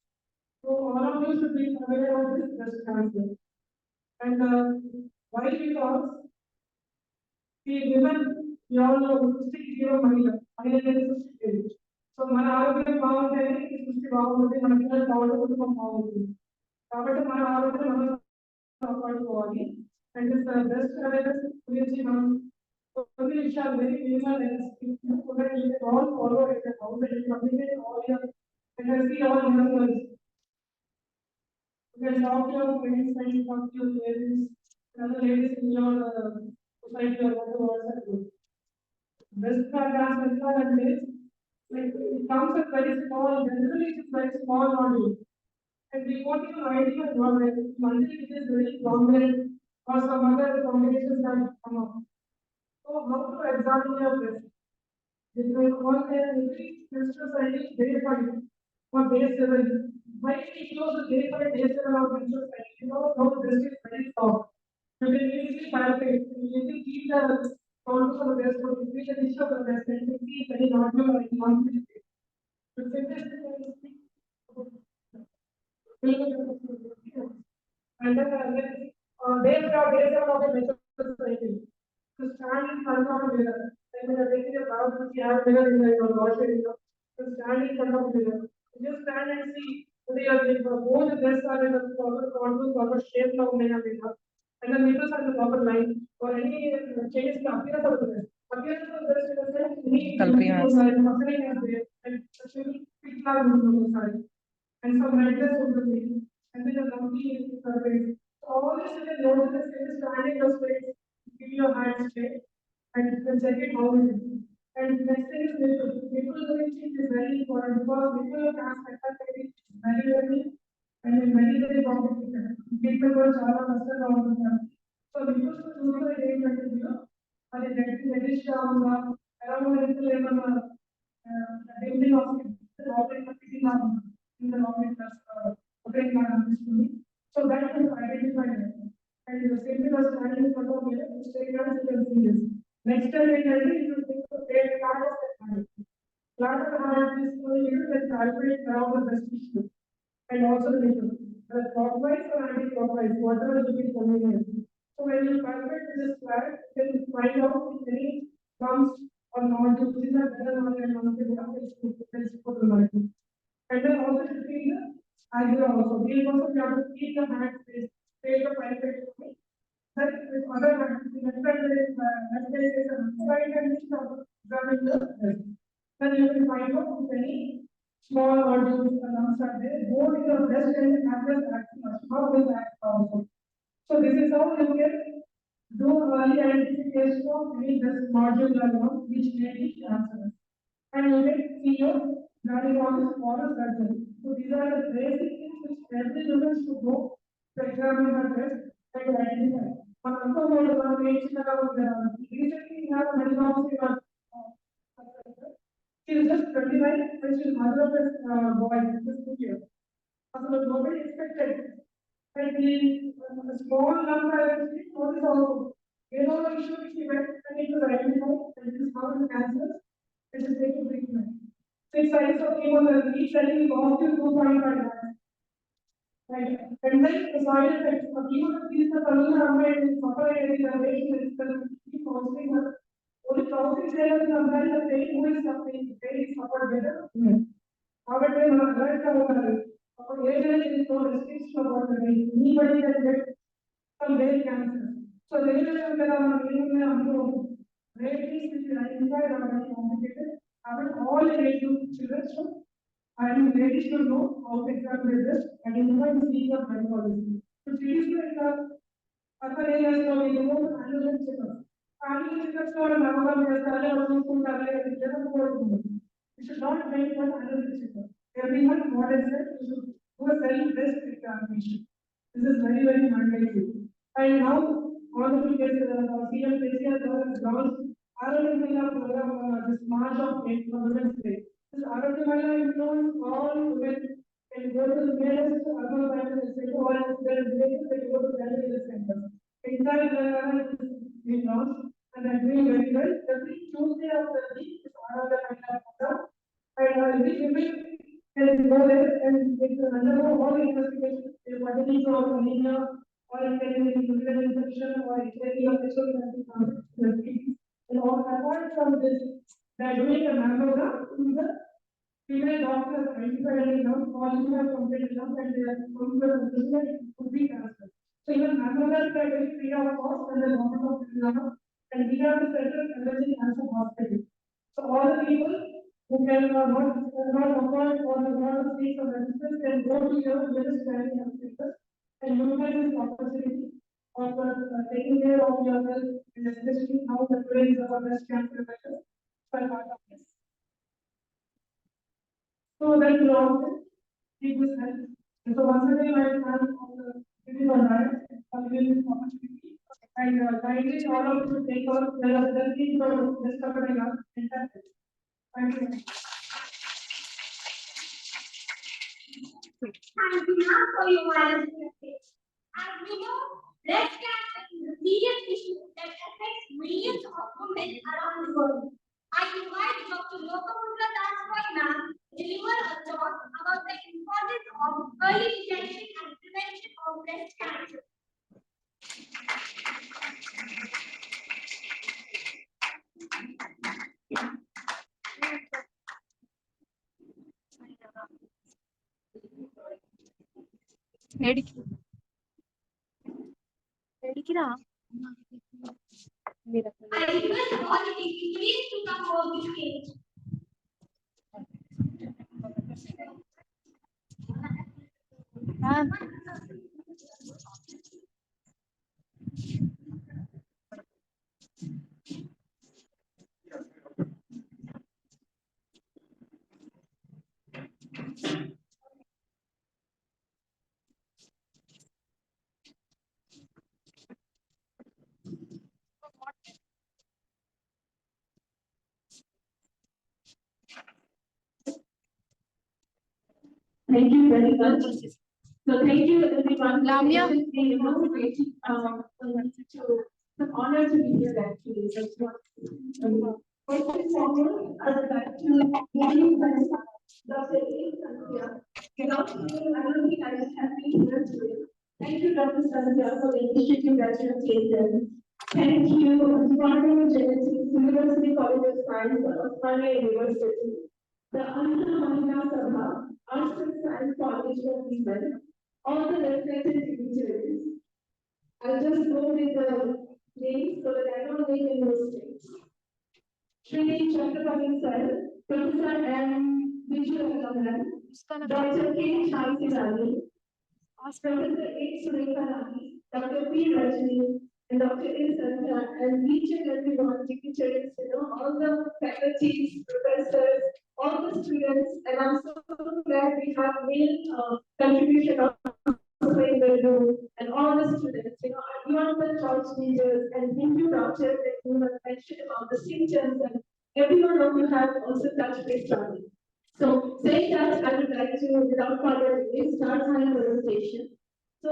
So all of you should be aware of this breast cancer. And why? Because the women, we all know, 60 Mahila, Mahila is 60. So మన ఆరోగ్యం బాగుంటే ఈ సృష్టి బాగుంటుంది మన పిల్లలు బాగుంటుంది బాగుంటుంది కాబట్టి మన ఆరోగ్యం మనం కాపాడుకోవాలి అండ్ బ్రెస్ట్ అవేర్నెస్ గురించి మనం కొన్ని విషయాలు very minimal so that you can all follow it and how that you communicate all your and see all your You can talk to your friends and talk to your parents, and other ladies in your society or whatever group. Best class and this, like it comes with very small, generally it is very small module. And we want you to idea what until it is very prominent or some other combinations that come up. So how to examine your best? Because all the every semester study day 5 or day 7. Why we chose the day 5, day 7 of semester study? You know how this is very soft. You can easily calculate, you can keep the count for the best, or you can the list of the best, and you can see very normal or non. The simplest thing is and then days of the mental society. To stand in front of a mirror. Like when you're taking a bath, you have a mirror in your washroom. To stand in front of a mirror. You just stand and see whether your both the breasts are in the proper contour, proper shape of makeup. And the nipples are in the proper line. Or any changes in the appearance of the breast. Appearance of the breast in the sense, any muscling is there. And especially people are moving on the side. And some redness on the face, and then a lumpy surface. So all this you can notice is in standing your straight, give your hand straight, and you can check it how it is. And next thing is nipple. Nipple doing is very important because nipple aspect is very and very complicated. People were chala custard all the time. So nipples to do the day and are very strong around the nipple level building of the operating in the long operating on. So that is identified. And the same thing as standing in front of mirror, straight as you can see this. Next time when you think of a part of the hand. Part of the hand is going to calculate around the breast tissue and also the nipple. Clockwise or anti-clockwise, whatever you can convenient. So when you calculate this flat, you can find out if any comes or not, which is a better one and one is for the market. And then also between the angle also. We also have to keep the hand space, take the private way. But with other hands, the left side is right and this examine the rest. Then you can find out if any small nodules and lumps are there. Both in the breast and the canvas acting as how this acts also. So this is how you can do early identification of any breast nodule or lump which may be cancerous. And you can see your gynecology oral surgery. So these are the basic things which every woman should know to examine her breast and identify. But also one age recently we have a menopause she is just 29 and she is mother of a boy just 2 years. So nobody expected. And the small number actually notice also. You know the issue which he went and it was identified and it is found in cancer. It is taken treatment. 6 cycles of chemotherapy, each cycle is off to 2.5 lakhs. Right. And then the side effects of chemotherapy is the Telangana and suffer area is keep counseling her. Only counseling there is sometimes the pain who is suffering, pain is suffered better. However, right now, age is no restriction about the pain. Anybody can get some brain cancer. So there are rarely which is identified or very complicated. All age group children should and ladies should know how to examine this, identify the seeing of gynecology. To treat the upper areas of the annual checkup. Annual checkups for mammogram you should not make one annual checkup. Every month, what is it? You should do a self-breast examination. This is very mandatory. And now, all the CM has launched Arogamala program this March of Women's Day. This Arogamala includes all women can go to the nearest urban primary center or if there is related, they go to the center. Entire Telangana is being launched and are doing very well. Every Tuesday of the week is Arogamala program. And every women can go there and they can undergo all the investigations, fertility or anemia or if there is urinary infection or if there is a sexual and all apart from this, they are doing a mammogram in the female doctors identified any lump or you have completed lump and they are going to a that it could be cancer. So even mammograms are very free of cost and the government of Telangana and we have the Central Allergy Cancer Hospital. So all the people who can not afford or not speak of resistance can go to your nearest primary hospital can utilize this opportunity of taking care of your health, and especially now the today is about breast cancer measures for part of this. So that will keep this health. And so once again, I thank all the people on that for giving this opportunity. And kindly all of you to take out the healthy for this covering up. Thank you. Thank you, ma'am, for your wonderful message. As we know, breast cancer is a serious issue that affects millions of women around the world. I invite Dr. Lokamudra Das ma'am to deliver a talk about the importance of early detection and prevention of breast cancer. I request all the dignitaries to come over the stage. Thank you very much. So thank you everyone. Lamia. It's an honor to be here actually. That's what. First and foremost, I would like to thank you, Dr. A. Without you, I don't think I would have been here today. Thank you, Dr. Sandhya, for the initiative that you have taken. Thank you, Department of Genetics, University College of Science, Osmanina University, the Andhra Mahila Sabha, Arts and Science College of Women, all the respected dignitaries. I'll just go with the names so that I don't make any mistakes. Shri Chakrabarti sir, Professor M. Vijayaraman, Dr. K. Shanti Rani, Professor A. Surekha Rani, Dr. P. Rajani, and Dr. A. Sandhya, and each and every one dignitaries, all the faculties, professors, all the students, and I'm so glad we have made contribution of in the room and all the students, beyond the church leaders and Hindu doctors that you have mentioned about the symptoms, and every one of you have also touched base on it. So saying that, I would like to, without further ado, start my presentation. So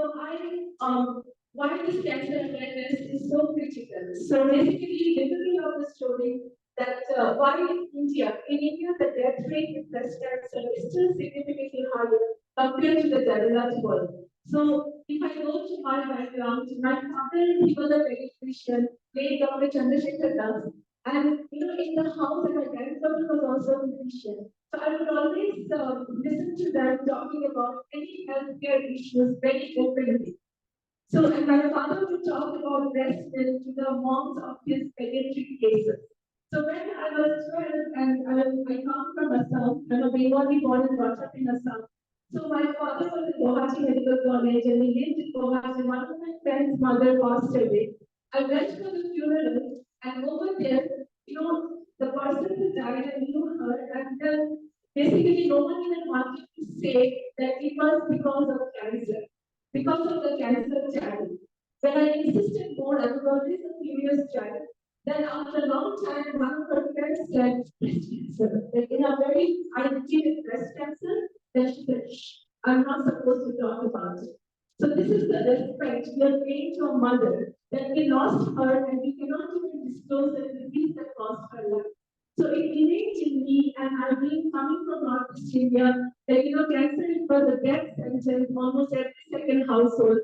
why this cancer awareness is so critical. So basically, the beginning of the story that why in India, the death rate with breast cancer is still significantly higher compared to the developed world. So if I go to my background, my father, he was a pediatrician, late Dr. Chandrasekhar Das, and in the house, and my grandfather was also a physician. So I would always listen to them talking about any healthcare issues very openly. So, and my father would talk about breast milk to the moms of his pediatric cases. So when I was 12 and I come from Assam, I'm a Bengali born and brought up in Assam. So my father was at Guwahati Medical College and he lived in Guwahati. One of my friend's mother passed away. I went for the funeral and over there, the person who died, I knew her, and then basically no one even wanted to say that it was because of cancer, because of the cancer child. When I insisted more, I was always a curious child. Then after a long time, one of her friends said, breast cancer. In a very, I treated breast cancer. Then she said, shh, I'm not supposed to talk about it. So this is the respect we are paying to a mother that we lost her and we cannot even disclose the disease that caused her life. So it remains in me, and I've been coming from Northeast India that cancer is for the death sentence almost every second household.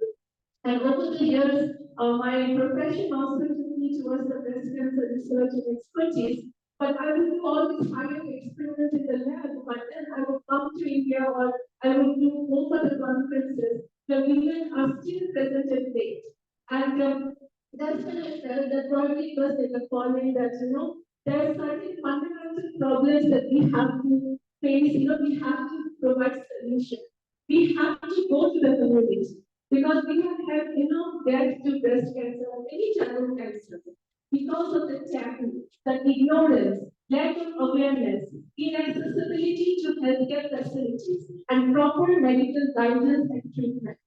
And over the years, my profession also took me towards the breast cancer research and expertise. But I would do all these high-end experiments in the lab, but then I would come to India or I would do most of the conferences. The women are still present and late. And that's when I felt that probably it was like a calling that, there are certain fundamental problems that we have to face, we have to provide solutions. We have to go to the community. Because we have had death to breast cancer or any child cancer because of the taboo, the ignorance, lack of awareness, inaccessibility to healthcare facilities, and proper medical guidance and treatment.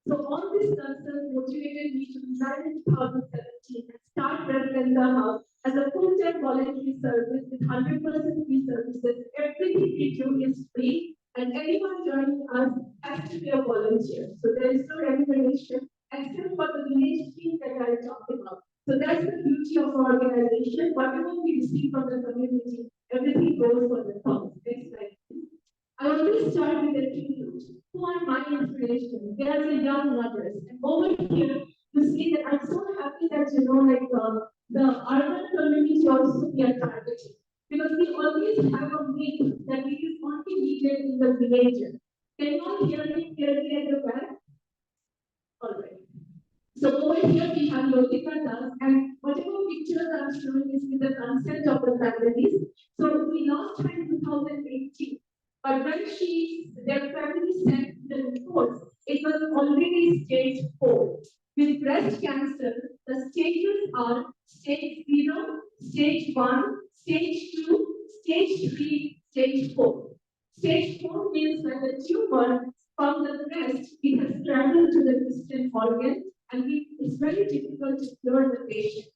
So all these concerns motivated me to resign in 2017 and start Red House as a full-time voluntary service with 100% free services. Everything we do is free, and anyone joining us has to be a volunteer. So there is no remuneration except for the village team that I talked about. So that's the beauty of our organization. Whatever we receive from the community, everything goes for the cause. Next slide, please. I always start with a tribute. Who are my inspiration? They are the young mothers. And over here, you see that I'm so happy that the urban community also we are targeting. Because we always have a myth that it is only needed in the village. Can you all hear me clearly at the back? All right. So over here we have Lotika Das, and whatever pictures I'm showing is with the consent of the families. So we lost her in 2018, but when their family sent the reports, it was already stage 4. With breast cancer, the stages are stage 0, stage 1, stage 2, stage 3, stage 4. Stage 4 means when the tumor from the breast, it has traveled to the distant organ, and it's very difficult to cure the patient.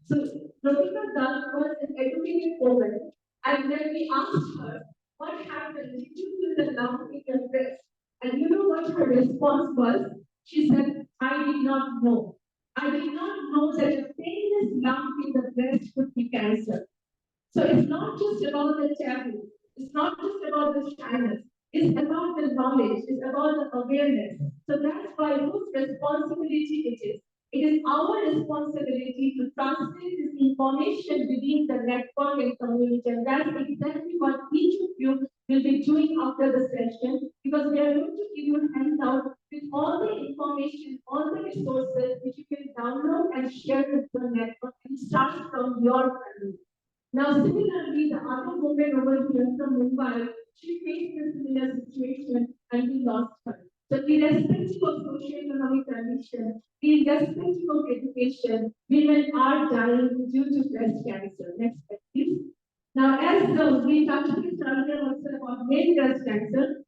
So Rohita Das was an educated woman, and when we asked her what happened, did you feel the lump in your breast? And you know what her response was? She said, I did not know. I did not know that a painless lump in the breast could be cancer. So it's not just about the taboo, it's not just about the shyness, it's about the knowledge, it's about the awareness. So that's why whose responsibility it is. It is our responsibility to translate this information within the network and community. And that's exactly what each of you will be doing after the session, because we are going to give you a handout with all the information, all the resources which you can download and share with the network, and start from your family. Now, similarly, the other woman over here from Mumbai, she faced a similar situation and we lost her. So, irrespective of socioeconomic condition, irrespective of education, women are dying due to breast cancer. Next slide, please. Now, as we touched this earlier also about male breast cancer,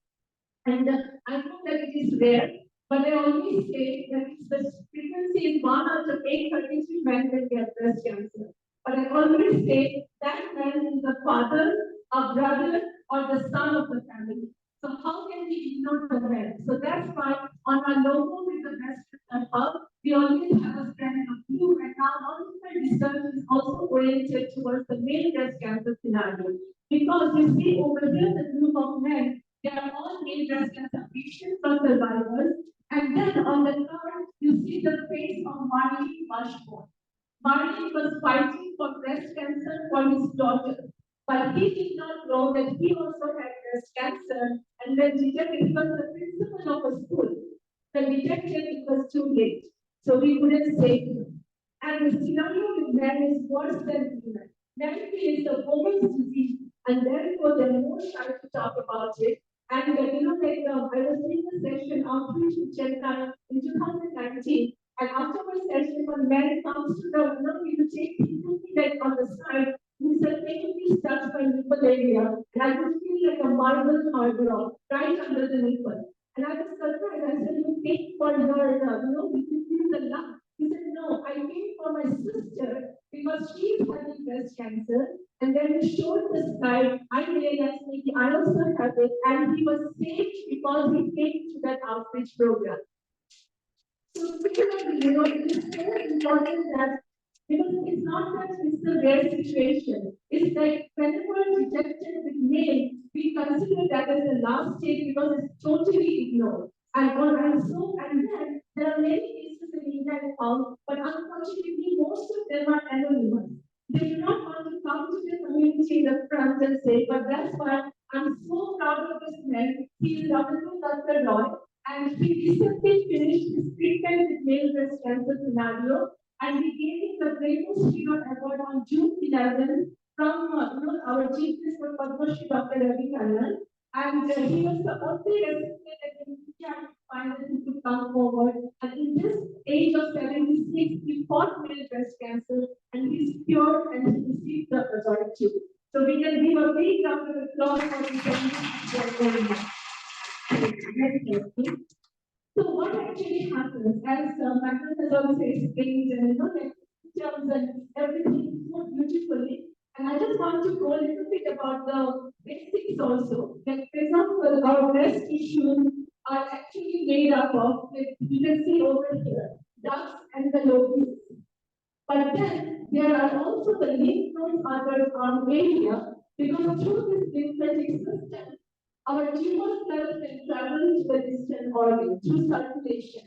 and I know that it is rare, but I always say that the frequency is 1 out of 833 men that get breast cancer. But I always say that man is the father, a brother, or the son of the family. So how can we ignore the men? So that's why on our logo with the breast cancer hub, we always have a strand of blue, and now all of my research is also oriented towards the male breast cancer scenario. Because you see over here the group of men, they are all male breast cancer patients or survivors. And then on the card, you see the face of Marley Washburn. Marley was fighting for breast cancer for his daughter, but he did not know that he also had breast cancer, and when detected, he was the principal of a school. When detected, it was too late, so we couldn't save him. And the scenario with men is worse than women. Men is a woman's disease, and therefore they're more shy to talk about it. And I was doing a session outreach in Chennai in 2019. And after my session, when man comes to the we would take people like on the side, he said, can you please touch my nipple area? And I could feel like a marble harbor right under the nipple. And I was surprised. I said, you came for your, you can feel the lump. He said, no, I came for my sister because she's having breast cancer. And then he showed the slide. I realized maybe I also have it. And he was saved because he came to that outreach program. So, it is so important that because it's not that it's a rare situation. It's like whenever detected with male, we consider that as the last stage because it's totally ignored. And then there are many cases in India and out, but unfortunately most of them are anonymous. They do not want to come to the community in the front and say, but that's why I'm so proud of this man. He is Dr. Roy, and he recently finished his treatment with male breast cancer scenario, and we gave him the Greatest Hero Award on June 11 from our chief minister Padma Shri Dr. Ravi Kannan, and he was the only recipient in India finally to come forward. And in this age of 76, he fought male breast cancer and he's cured and he received the authority. So we can give a big round of applause for the family. Next slide, please. So what actually happens, as Magnus has also explained, the terms and everything so beautifully. And I just want to go a little bit about the basics also. Like, for example, our breast tissues are actually made up of, like you can see over here, ducts and the lobules. But then there are also the lymph nodes under our area, because through this lymphatic system, our tumor cells can travel to the distant organ through circulation.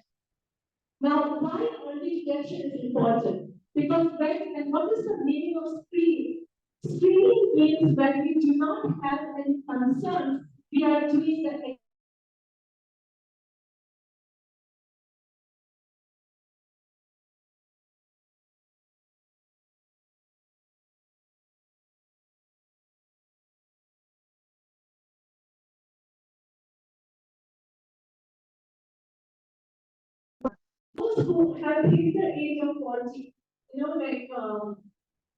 Now, why early detection is important? Because and what is the meaning of screening? Screening means when we do not have any concerns, we are doing the those who have hit the age of 40,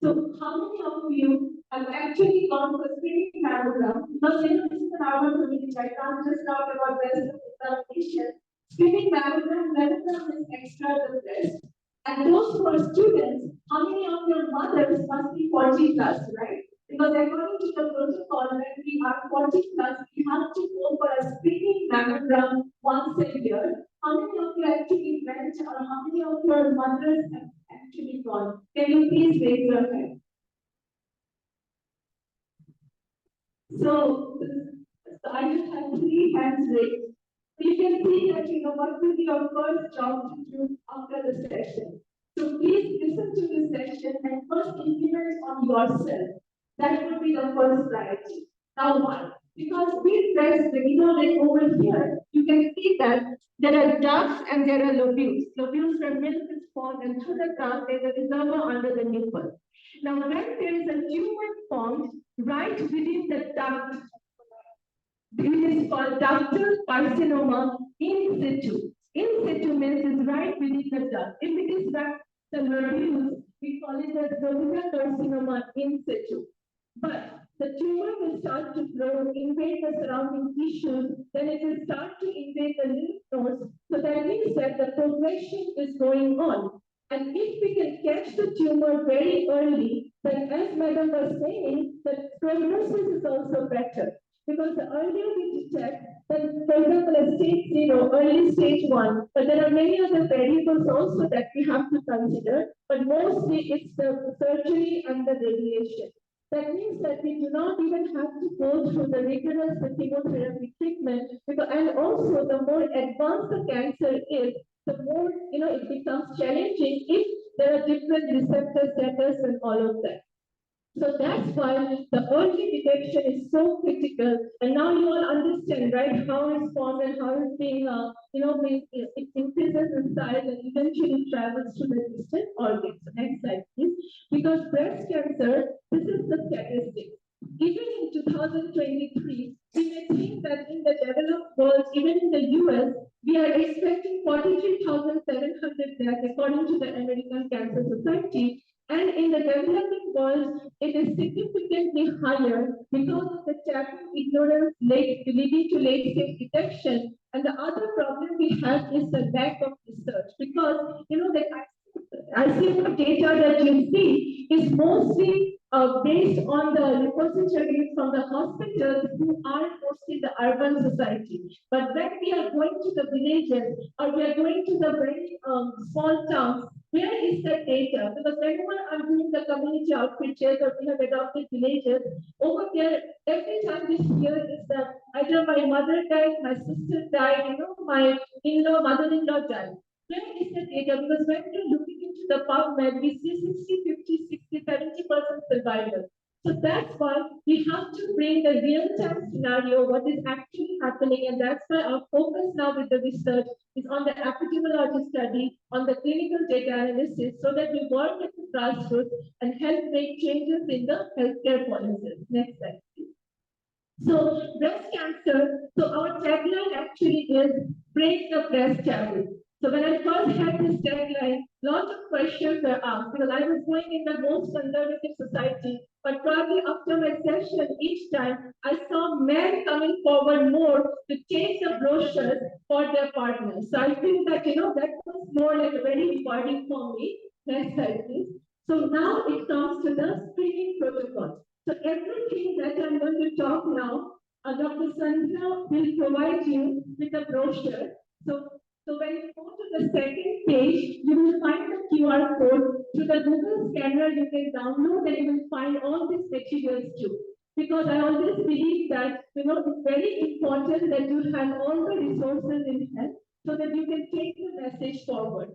so how many of you have actually gone for screening mammogram? Because this is an hour community, I can't just talk about breast examination. Screening mammogram is extra the breast. And those who are students, how many of your mothers must be 40 plus, right? Because according to the protocol, when we are 40 plus, we have to go for a screening mammogram once a year. How many of you actually went, or how many of your mothers have actually gone? Can you please raise your hand? So I just have 3 hands raised. You can see that what will be your first job to do after the session. So please listen to this session and first implement on yourself. That would be the first priority. Now why? Because we breast, like over here, you can see that there are ducts and there are lobules. Lobules where milk is formed, and through the duct there is a reservoir under the nipple. Now when there is a tumor formed right within the duct, it is called ductal carcinoma in situ. In situ means it's right within the duct. If it is right the lobules, we call it as ductal carcinoma in situ. But the tumor will start to grow, invade the surrounding tissues, then it will start to invade the lymph nodes. So that means that the progression is going on. And if we can catch the tumor very early, then as Madam was saying, the prognosis is also better. Because the earlier we detect, then for example, a stage 0, early stage 1, but there are many other variables also that we have to consider, but mostly it's the surgery and the radiation. That means that we do not even have to go through the rigorous chemotherapy treatment, and also the more advanced the cancer is, the more it becomes challenging if there are different receptor status and all of that. So that's why the early detection is so critical. And now you all understand, right, how it's formed and how it's being, it increases in size and eventually travels to the distant organs. Next slide, please. Because breast cancer, this is the statistic. Even in 2023, we may think that in the developed world, even in the US, we are expecting 43,700 deaths according to the American Cancer Society. And in the developing world, it is significantly higher because of the taboo ignorance leading to late-stage detection. And the other problem we have is the lack of research, because the ICMR data that you see is mostly based on the repositories from the hospitals who are mostly the urban society. But when we are going to the villages or we are going to the very small towns, where is the data? Because whenever I'm doing the community outreaches or we have adopted villages, over there, every time we hear is that either my mother died, my sister died, my in-law, mother-in-law died. Where is the data? Because when we're looking into the PubMed, we see 60, 50, 60, 70% survival. So that's why we have to bring the real-time scenario, what is actually happening, and that's why our focus now with the research is on the epidemiology study, on the clinical data analysis, so that we work at the grassroots and help make changes in the healthcare policies. Next slide, please. So breast cancer, so our tagline actually is break the breast taboo. So when I first had this deadline, lots of questions were asked because I was going in the most conservative society. But probably after my session, each time I saw men coming forward more to take the brochures for their partners. So I feel that that was more like a very rewarding for me. Next slide, please. So now it comes to the screening protocol. So everything that I'm going to talk now, Dr. Sandhya will provide you with a brochure. So when you go to the second page, you will find the QR code. Through the Google scanner, you can download and you will find all these materials too. Because I always believe that it's very important that you have all the resources in hand so that you can take the message forward.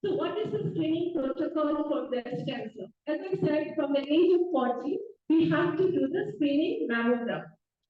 So what is the screening protocol for breast cancer? As I said, from the age of 40, we have to do the screening mammogram.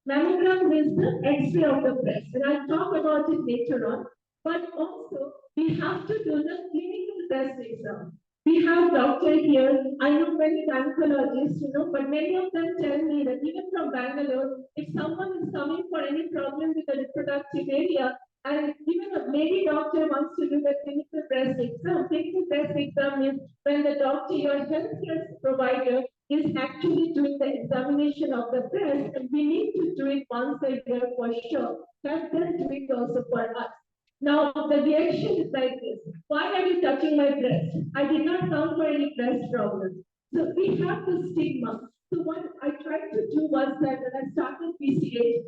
Mammogram is the X-ray of the breast, and I'll talk about it later on. But also, we have to do the clinical breast exam. We have doctor here. I know many gynecologists, but many of them tell me that even from Bangalore, if someone is coming for any problem with the reproductive area, and even a lady doctor wants to do the clinical breast exam. Clinical breast exam is when the doctor, your healthcare provider, is actually doing the examination of the breast, and we need to do it once a year for sure. That's them doing also for us. Now, the reaction is like this. Why are you touching my breast? I did not come for any breast problem. So we have the stigma. So what I tried to do was that when I started PCH,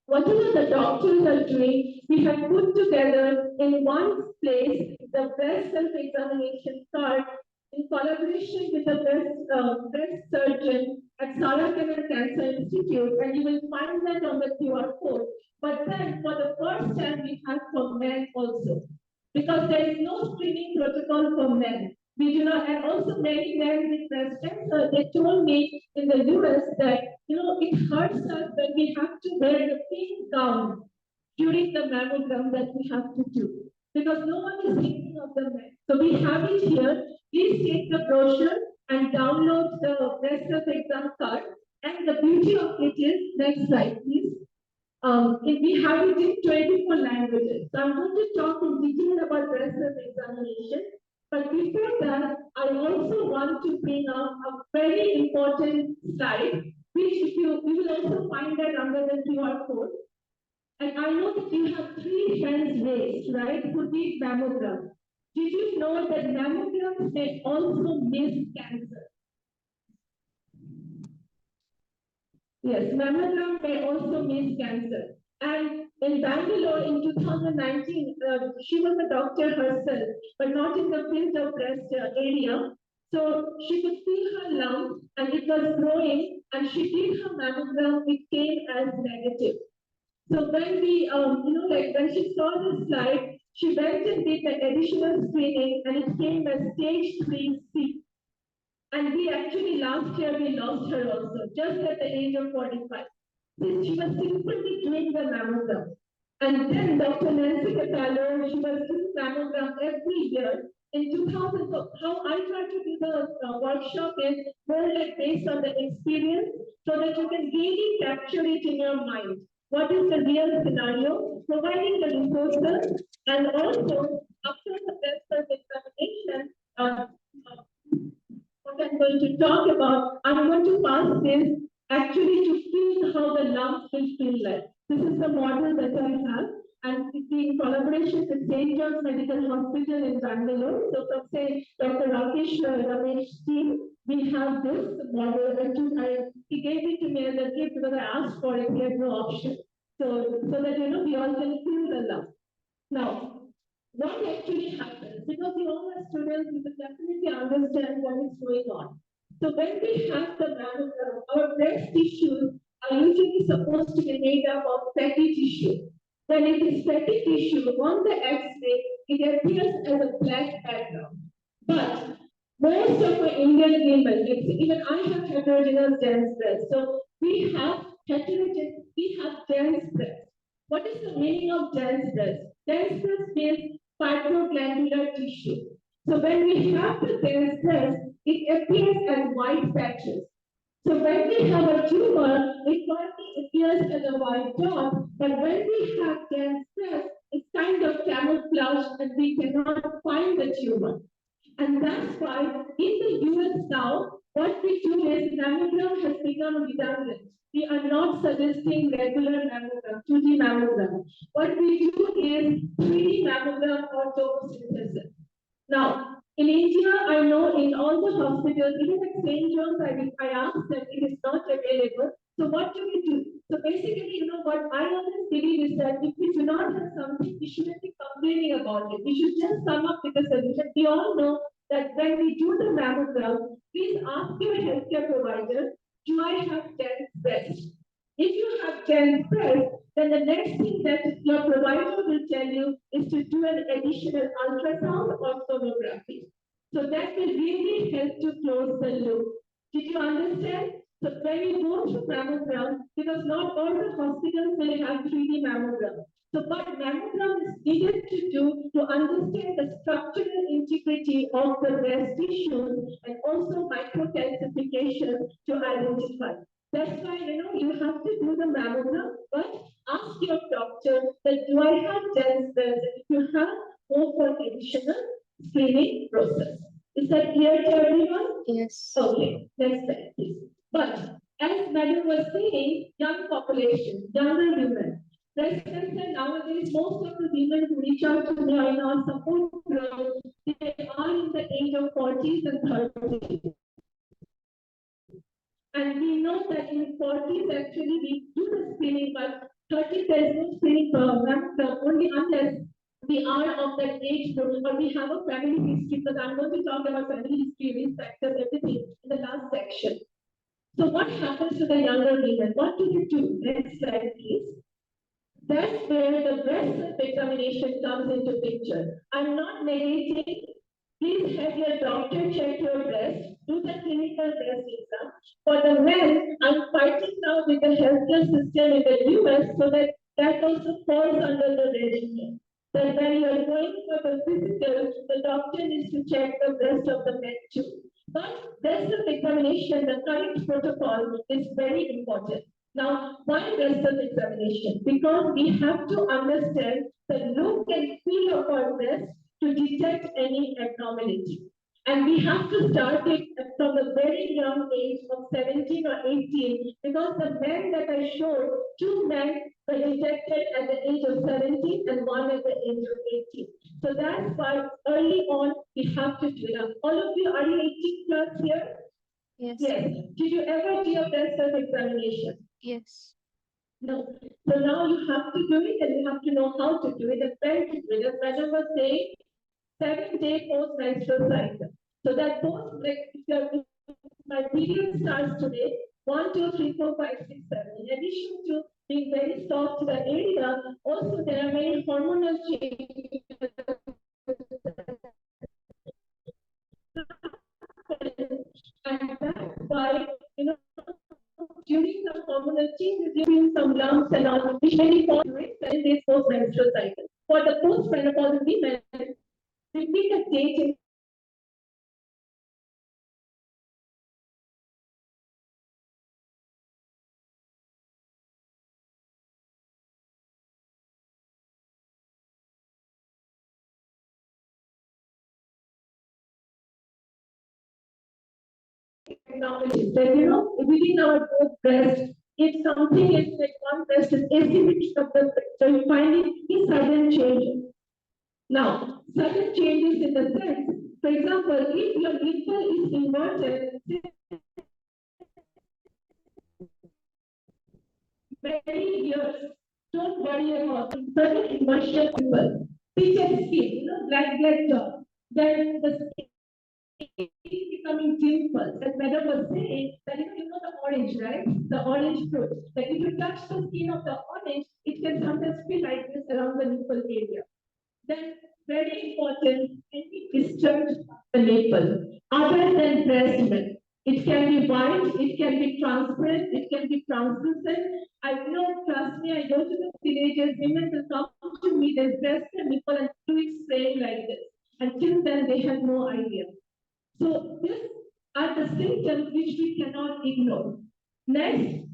whatever the doctors are doing, we have put together in one place the breast self-examination card in collaboration with the breast surgeon at Sarah Cancer Institute, and you will find that on the QR code. But then for the first time, we have for men also, because there is no screening protocol for men. We do not, and also many men with breast cancer, they told me in the US that, it hurts us when we have to wear the pink gown during the mammogram that we have to do, because no one is thinking of the men. So we have it here. Please take the brochure and download the breast self exam card. And the beauty of it is, next slide, please. We have it in 24 languages. So I'm going to talk in detail about breast self examination. But before that, I also want to bring up a very important slide, which you will also find that under the QR code. And I know that you have 3 hands raised, right, who did mammogram. Did you know that mammograms may also miss cancer? Yes, mammogram may also miss cancer. And in Bangalore in 2019, she was a doctor herself, but not in the field of breast area. So she could see her lump and it was growing, and she did her mammogram, it came as negative. So when we, when she saw the slide, she went and did the additional screening, and it came as stage 3C. And we actually last year we lost her also, just at the age of 45. She was simply doing the mammogram. And then Dr. Nancy Cataldo, she was doing mammogram every year. In 2000, so how I try to do the workshop is more like based on the experience, so that you can really capture it in your mind. What is the real scenario? Providing the resources, and also after the breast examination, what I'm going to talk about, I'm going to pass this actually to feel how the lungs will feel like. This is the model that I have, and it's in collaboration with St. John's Medical Hospital in Bangalore. So from say Dr. Rakesh Ramesh's team, we have this model, and he gave it to me as a gift because I asked for it, he had no option. So that we all can feel the lung. Now, what actually happens? Because you all are students, you will definitely understand what is going on. So when we have the mammogram, our breast tissues are usually supposed to be made up of fatty tissue. When it is fatty tissue on the X-ray, it appears as a black background. But most of my Indian women, even I have heterogeneous dense breast. So we have dense breast. What is the meaning of dense breast? Dense breast means fibroglandular tissue. So when we have the dense breast, it appears as white patches. So when we have a tumor, it only appears as a white dot, but when we have dense cells, it's kind of camouflaged and we cannot find the tumor. And that's why in the US now, what we do is mammogram has become redundant. We are not suggesting regular mammogram, 2D mammogram. What we do is 3D mammogram or tomosynthesis. Now, in India, I know in all the hospitals, even at St. John's, I asked that it is not available. So what do we do? So basically, what I always believe is that if we do not have something, we shouldn't be complaining about it. We should just come up with a solution. We all know that when we do the mammogram, please ask your healthcare provider, do I have dense breast? If you have dense breast, then the next thing that your provider will tell you is to do an additional ultrasound or sonography. So that will really help to close the loop. Did you understand? So when you go to mammogram, because not all the hospitals will have 3D mammogram. So what mammogram is needed to do to understand the structural integrity of the breast tissue and also microcalcification to identify. That's why you have to do the mammogram, but ask your doctor that do I have dense breast? If you have, go for additional screening process. Is that clear to everyone? Yes. Okay, next slide, please. But as Madam was saying, young population, younger women. Breast cancer nowadays, most of the women who reach out to me in our support group, they are in the age of 40s and 30s. And we know that in 40s actually we do the screening, but 30s there is no screening program, only unless we are of that age group or we have a family history, because I'm going to talk about family history, risk factors, everything in the last section. So what happens to the younger women? What do they do? Next slide, please. That's where the breast examination comes into picture. I'm not narrating. Please have your doctor check your breast, do the clinical breast exam. For the men, I'm fighting now with the healthcare system in the US so that that also falls under the regimen. That when you are going for the physical, the doctor needs to check the breast of the men too. But breast examination, the current protocol is very important. Now, why breast examination? Because we have to understand the look and feel of our breast to detect any abnormality. And we have to start it from a very young age of 17 or 18, because the men that I showed, 2 men were detected at the age of 17 and 1 at the age of 18. So that's why early on we have to do it. All of you, are you 18 plus here? Yes. Yes. Did you ever do a breast examination? Yes. No. So now you have to do it and you have to know how to do it and when to do it. As Madam was saying, 7-day post-menstrual cycle. So that if my period starts today, 1, 2, 3, 4, 5, 6, 7. In addition to being very soft to the area, also there are many hormonal changes. And that's why, during the hormonal changes, during some lumps and all, which may fall during 7 days post-menstrual cycle. For the post-menopausal women, repeat a date in technology. That within our both breast, if something is like one breast is asymmetric of the breast, so you find it in sudden changes. Now, sudden changes in the sense, for example, if your nipple is inverted, many years, don't worry about sudden inversion nipple. Pitted skin, black dot. Then the skin is becoming dimples. As Madam was saying, that the orange, right? The orange fruit. That if you touch the skin of the orange, it can sometimes feel like this around the nipple area. Then very important, any discharge of the nipple, other than breast milk. It can be white, it can be transparent, it can be translucent. I know, trust me, I go to the villages, women will come to me, there's breast and nipple and do it spraying like this. Until then, they have no idea. So this are the symptoms which we cannot ignore. Next,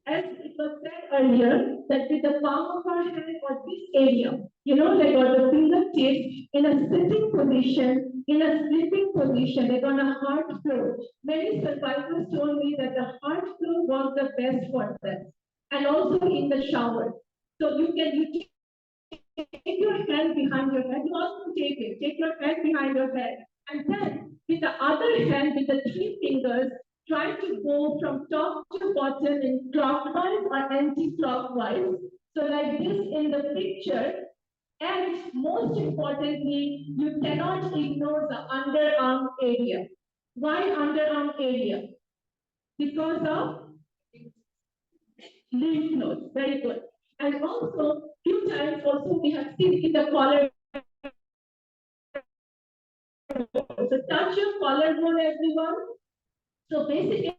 as it was said earlier, that with the palm of our hand or this area, like on the fingertips, in a sitting position, in a sleeping position, like on a hard floor. Many survivors told me that the hard floor was the best for them. And also in the shower. So you take your hand behind your head, you also take your hand behind your head. And then with the other hand, with the three fingers, try to go from top to bottom in clockwise or anti-clockwise. So like this in the picture. And most importantly, you cannot ignore the underarm area. Why underarm area? Because of lymph nodes. Very good. And also, few times also we have seen in the collar. So touch your collarbone, everyone. So basically,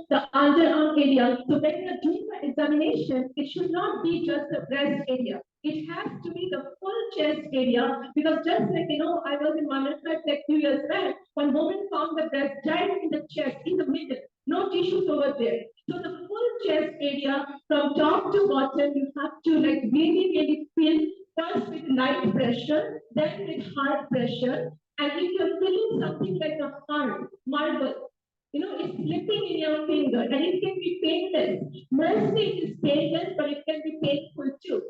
the underarm area. So when you're doing the examination, it should not be just the breast area. It has to be the full chest area because just like I was in Manipur like 2 years back. One woman found the breast right in the chest, in the middle, no tissues over there. So the full chest area from top to bottom, you have to like really feel first with light pressure, then with hard pressure. And if you're feeling something like a hard marble, it's slipping in your finger and it can be painless. Mostly it is painless, but it can be painful too.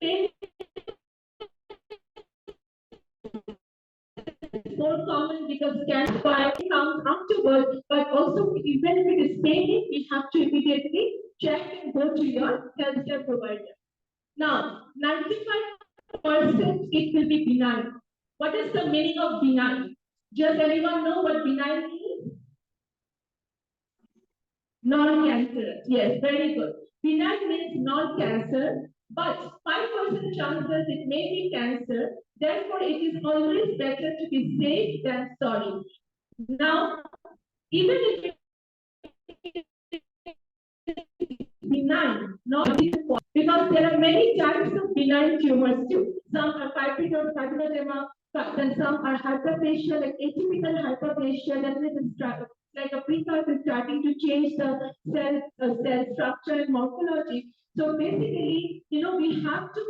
Pain is more common because cancer comes afterwards, but also even if it is paining, we have to immediately check and go to your healthcare provider. Now, 95% it will be benign. What is the meaning of benign? Does anyone know what benign means? Non-cancerous. Yes, very good. Benign means non-cancer, but 5% chances it may be cancer. Therefore, it is always better to be safe than sorry. Now, even if it is benign, not because there are many types of benign tumors too. Some are fibroadenoma, then some are hyperplasia, like atypical hyperplasia, then it is like a precursor starting to change the cell structure and morphology. So basically, we have to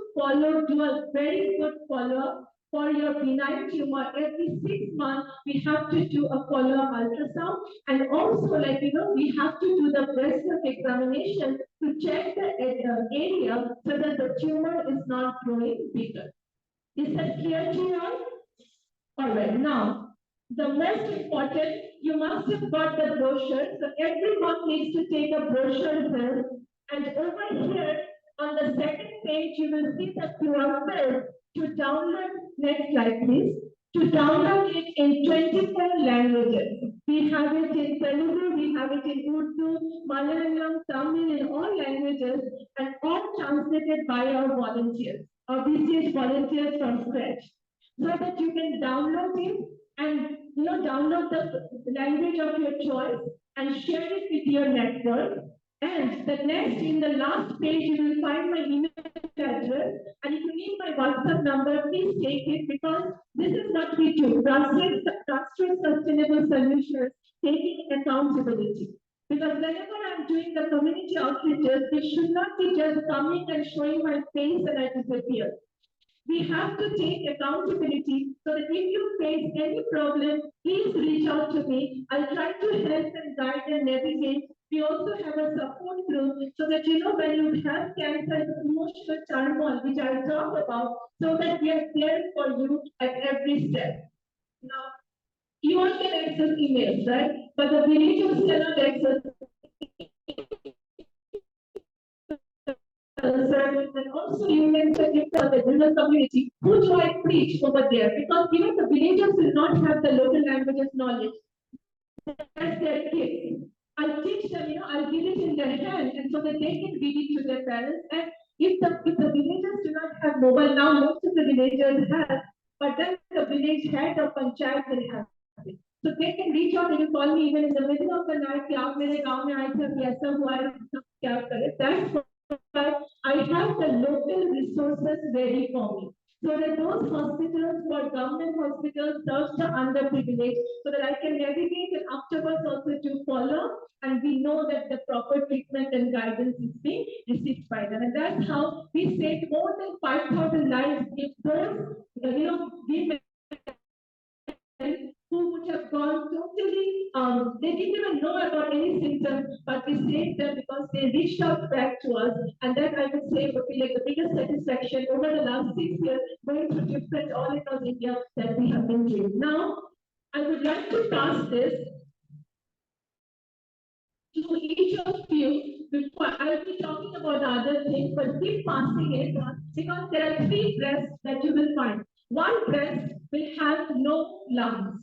do a very good follow-up for your benign tumor. Every 6 months, we have to do a follow-up ultrasound. And also, we have to do the breast milk examination to check the area so that the tumor is not growing bigger. Is that clear to you all? All right, now, the most important, you must have got the brochure. So everyone needs to take a brochure here. And over here, on the second page, you will see the QR code to download. Next slide, please. To download it in 24 languages. We have it in Telugu, we have it in Urdu, Malayalam, Tamil, in all languages, and all translated by our volunteers, our BCH volunteers from scratch, so that you can download it and download the language of your choice and share it with your network. And the next, in the last page, you will find my email address. And if you need my WhatsApp number, please take it because this is what we do. Trusted sustainable solutions, taking accountability. Because whenever I'm doing the community outreaches, it should not be just coming and showing my face and I disappear. We have to take accountability so that if you face any problem, please reach out to me. I'll try to help and guide and navigate. We also have a support group so that when you have cancer, the emotional turmoil, which I'll talk about, so that we are there for you at every step. Now, you all can access emails, right? But the villagers cannot access and also you can check it for the rural community. Who do I preach over there? Because even the villagers will not have the local languages knowledge. That's their kids. I'll teach them, I'll give it in their hand and so that they can read it to their parents. And if the villagers do not have mobile, now most of the villagers have, but then the village head of panchayat will have it. So they can reach out and you call me even in the middle of the night, that's why I have the local resources ready for me. so that those hospitals who are government hospitals serve the underprivileged, so that I can navigate and afterwards also to follow, and we know that the proper treatment and guidance is being received by them. And that's how we saved more than 5,000 lives if those, women who would have gone totally, they didn't even know about any symptoms, but we saved them because they reached out back to us. And that I would say would be like the biggest satisfaction over the last 6 years, going through different all across India that we have been doing. Now, I would like to pass this to each of you before I'll be talking about other things, but keep passing it on because there are three breasts that you will find. One breast will have no lungs.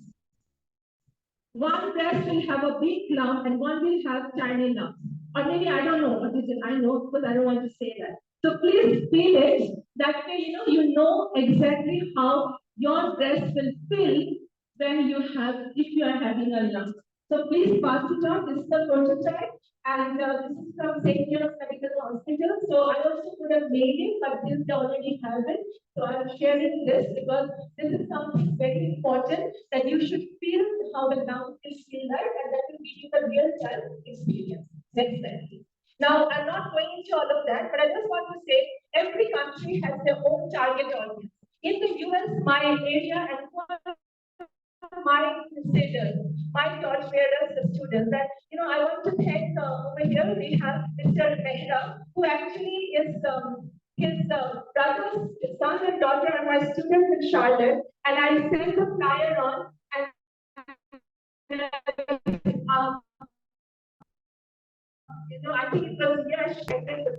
One breast will have a big lump and one will have tiny lumps. Or maybe I don't know what is it. I know because I don't want to say that. So please feel it. That way, you know exactly how your breast will feel when if you are having a lump. So please pass it on. This is the prototype. And this is from St. John's Medical Hospital. So I also could have made it, but this they already have it. So I'm sharing this because this is something very important that you should feel how the lungs feel like, and that will give you the real time experience. Next slide, please. Now, I'm not going into all of that, but I just want to say every country has their own target audience. In the US, my area and my consider my torch bearers, the students. That I want to thank over here we have Mr. Mahila, who actually is his brother's son and daughter are my students in Charlotte, and I sent the flyer on and I think it was Yash.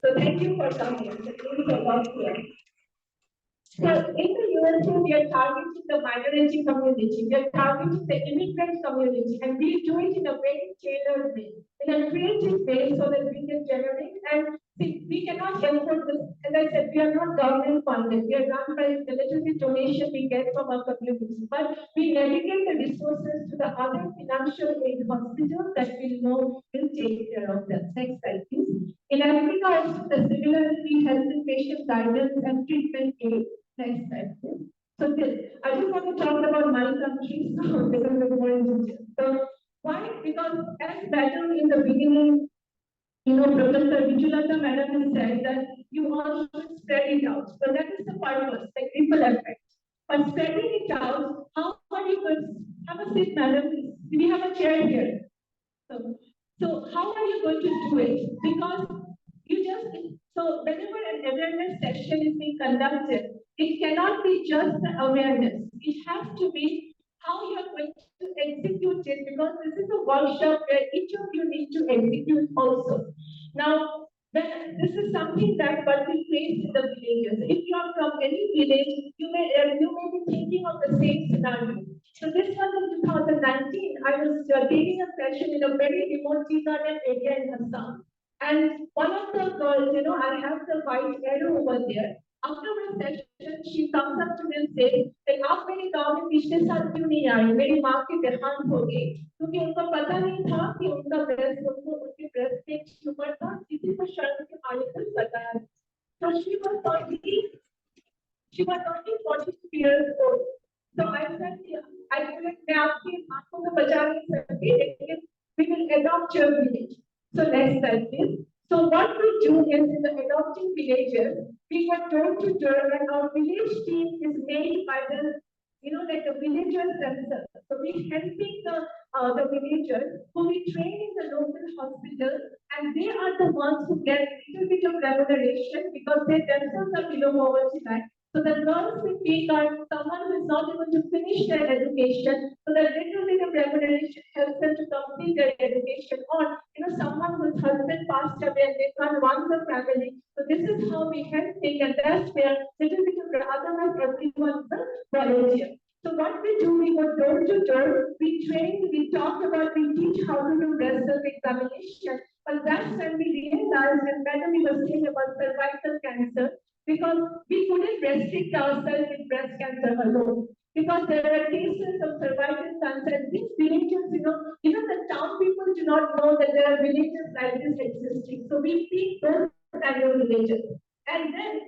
So thank you for coming. Thank you for coming here. So in the USA, we are targeting the minority community, we are targeting the immigrant community, and we do it in a very tailored way, in a creative way, so that we can generate. And see, we cannot afford this. As I said, we are not government funded. We are run by the little bit donation we get from our community, but we navigate the resources to the other financial aid hospitals that we know will take care of them. Next slide, please. In Africa, also the similarly, we help in patient guidance and treatment aid. Next slide, please. So this, I just want to talk about my country, so this is the more in detail. So why? Because as Madam in the beginning, Professor Vijulata Madam has said that you all should spread it out. So that is the purpose, like ripple effect. But spreading it out, how are you going to have a seat, Madam? We have a chair here. So how are you going to do it? Because so whenever an awareness session is being conducted, it cannot be just the awareness. It has to be how you are going to execute it, because this is a workshop where each of you need to execute also. Now, this is something that what we face in the villages. If you are from any village, you may be thinking of the same scenario. So this was in 2019. I was taking a session in a very remote tea garden area in Assam. And one of the girls, I have the white arrow over there. After my session, she comes up to me and says, like, आप मेरे गांव में पिछले साल क्यों नहीं आई? मेरी माँ की देहांत हो गई, क्योंकि उनको पता नहीं था कि उनका ब्रेस्ट, उनके ब्रेस्ट में ट्यूमर था, किसी को शर्म के मारे कुछ बताया. So she was only 42 years old. So I said, I said, मैं आपकी आंखों को बचा नहीं सकती, लेकिन we will adopt your village. So next slide, please. So what we do is in the adopting villages, we go door to door, and our village team is made by the, like the villagers themselves. So we helping the villagers who we train in the local hospital, and they are the ones who get a little bit of remuneration because they themselves are below poverty line. So the girls we take are someone who is not able to finish their education, so that little bit of remuneration helps them to complete their education. Or someone whose husband passed away and they can't run the family. So this is how we help take, and that's where little bit of otherwise everyone is a volunteer. So what we do, we go door to door, we train, we talk about, we teach how to do breast self examination. But that's when we realized, and Madam, we were saying about cervical cancer, because we couldn't restrict ourselves with breast cancer alone. Because there are cases of cervical cancer in these villages, even the town people do not know that there are villages like this existing. So we feed those kind of villages. And then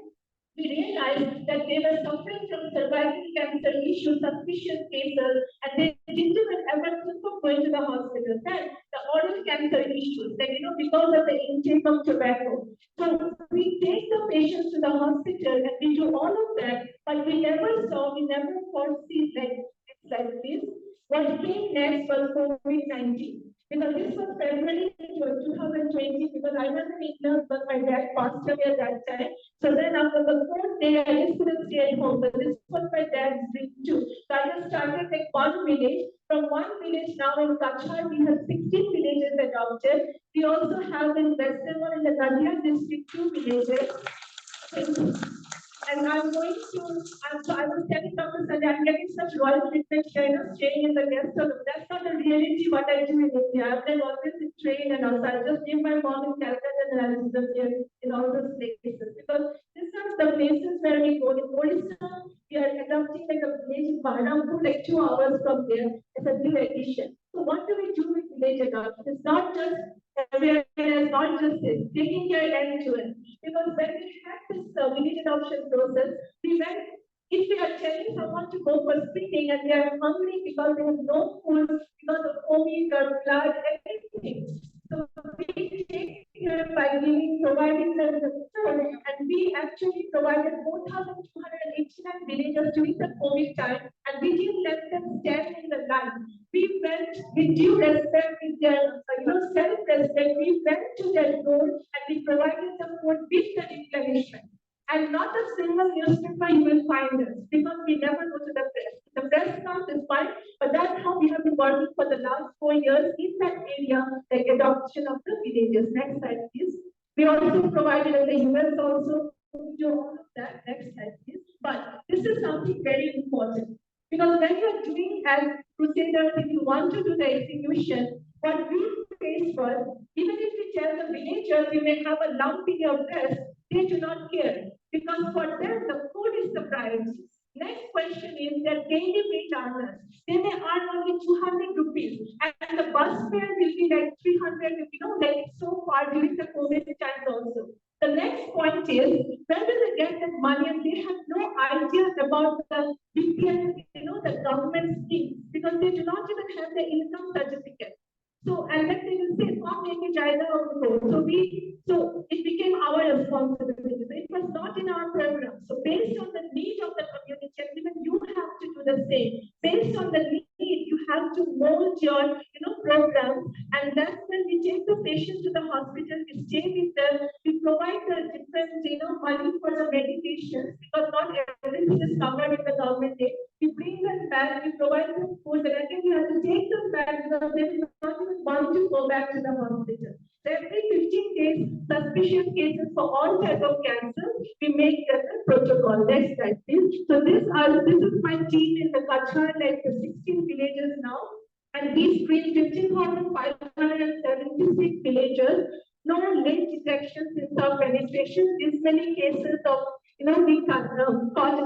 we realized that they were suffering from cervical cancer issues, suspicious cases, and they didn't even ever think of going to the hospital. Then the oral cancer issues, that because of the intake of tobacco. So we take the patients to the hospital and we do all of that, but we never foresee it's like this. What came next was COVID-19. Because this was February 2020, because I was in England, but my dad passed away at that time. So then after the fourth day, I just couldn't stay at home. But this was my dad's dream too. So I just started like one village. From one village now in Kachar, we have 16 villages adopted. We also have in West Bengal in the Nadia district 2 villages. And I'm going to, I was telling Dr. Sanjay, I'm getting such royal treatment here, staying in the guest house. That's not the reality what I do in India. I've been always in train and also I just give my mom in Calcutta and I was here in all those places. Because these are the places where we go. In Odisha, we are adopting like a village in Baharampur, like 2 hours from there. It's a new addition. So what do we do with village adoption? It's not just awareness, not just taking care end to end. Because when we had this village adoption process, we went, if we are telling someone to go for screening and they are hungry because they have no food, because of COVID or blood, anything. So we take care by providing them the food, and we actually provided 4,289 villagers during the COVID time, and we didn't let them stand in the line. We went with due respect, with their self-respect, we went to their door and we provided them food with the replenishment. And not a single newspaper you will find us because we never go to the press. The press comes is fine, but that's how we have been working for the last 4 years in that area, the adoption of the villages. Next slide, please. We also provided in the US also do all of that. Next slide, please. But this is something very important. Because when you are doing as crusaders, if you want to do the execution, what we face was, even if we tell the villagers you may have a lump in your breast, they do not care. Because for them, the food is the priority. Next question is their daily wage earners. They may earn only 200 rupees, and the bus fare will be like 300, like so far during the COVID times also. The next point is, where do they get that money? And they have no idea about the BPS, the government scheme, because they do not even have the income certificate. So, and then they will say, "Mom, make it either or go." So it became our responsibility. So it was not in our program. So based on the need of the community, and even you have to do the same. Based on the need, you have to mold your, programs, and that's when we take the patient to the hospital. We stay with them. We provide the different, money for the medications because not everything is covered in the government aid. We bring them back. We provide them food, but again, we have to take them back because they will not even want to go back to the hospital. So every 15 days, suspicious cases for all types of cancer, we make that a protocol. Next slide, please. So this is my team in the Kachar, like the 16 villages now, and we screened 15,576 villagers. No late detection since our penetration. These many cases of we caught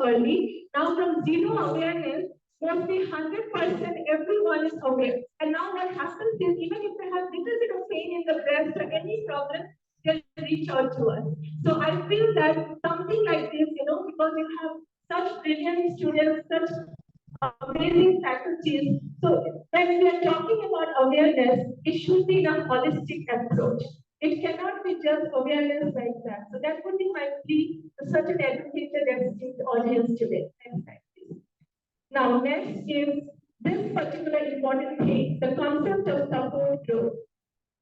early. Now from zero awareness, mostly 100% everyone is aware. And now what happens is even if they have little bit of pain in the breast or any problem, they'll reach out to us. So I feel that something like this, because you have such brilliant students, such amazing faculties. So when we are talking about awareness, it should be a holistic approach. It cannot be just awareness like that. So that would be my plea to such an educated esteemed audience today. Next slide, please. Now, next is this particular important thing, the concept of support group.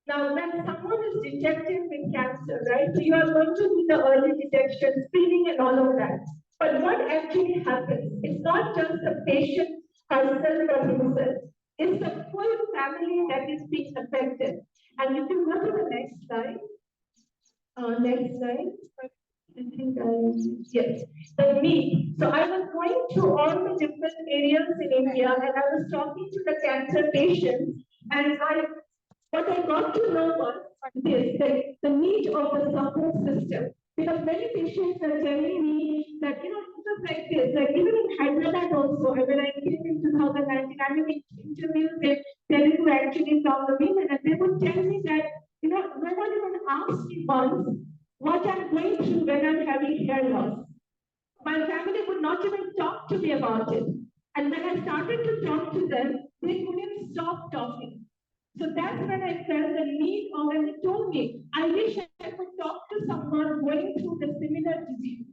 Now, when someone is detected with cancer, right, so you are going to do the early detection, screening, and all of that. But what actually happens? It's not just the patient herself or himself. It's the full family that is being affected. And if you go to the next slide, I think yes, the me. So I was going through all the different areas in India, and I was talking to the cancer patients, and what I got to know was this, the need of the support system. Because many patients are telling me that, it was like this, like even in Hyderabad also, when I came in 2019, I mean, interviews with Telugu actually from the women, and they would tell me that, no one even asked me once what I'm going through when I'm having hair loss. My family would not even talk to me about it. And when I started to talk to them, they couldn't stop talking. So that's when I felt the need, or when they told me, I wish I could talk to someone going through the similar disease.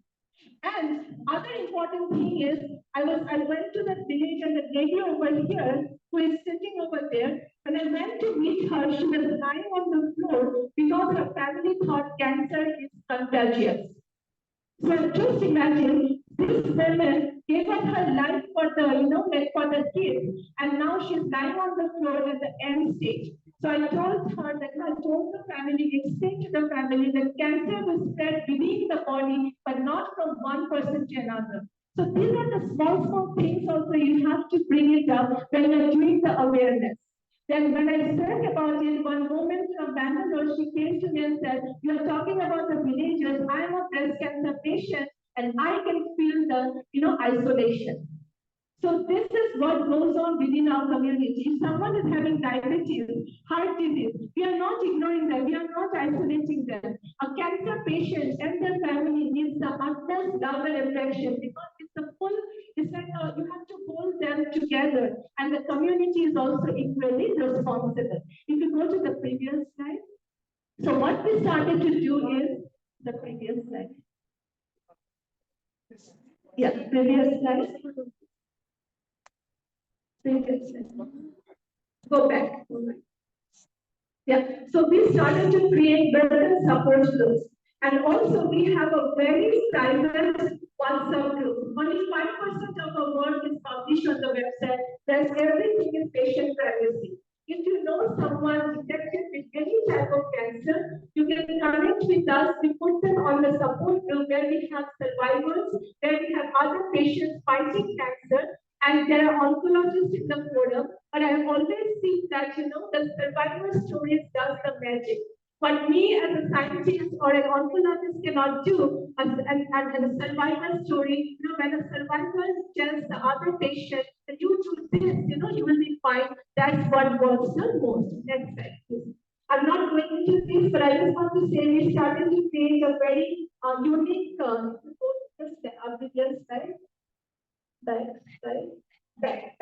And other important thing is, I went to the village and the lady over here who is sitting over there. When I went to meet her, she was lying on the floor because her family thought cancer is contagious. So just imagine this woman gave up her life for the, like for the kids, and now she's lying on the floor at the end stage. So I told her that I told the family, explain to the family that cancer will spread within the body, but not from one person to another. So these are the small, small things also you have to bring it up when you're doing the awareness. Then when I spoke about it, one woman from Bangalore, she came to me and said, you are talking about the villagers, I am a breast cancer patient and I can feel the, isolation. So this is what goes on within our community. If someone is having diabetes, heart disease, we are not ignoring them, we are not isolating them. A cancer patient and their family needs the utmost love and affection because it's like you have to hold them together, and the community is also equally responsible. If you go to the previous slide. So what we started to do is the previous slide. Yeah, previous slide. Go back. Yeah, so we started to create better support groups. And also we have a very private WhatsApp group. Only 5% of our work is published on the website. That's everything is patient privacy. If you know someone detected with any type of cancer, you can connect with us. We put them on the support group where we have survivors, where we have other patients fighting cancer, and there are oncologists in the forum. But I have always seen that, the survivor stories does the magic. What we as a scientist or an oncologist cannot do, and a survivor story, when a survivor tells the other patient that you do this, you will be fine. That's what works the most. Next slide, please. I'm not going into this, but I just want to say we started to create a very unique, just slide. Back.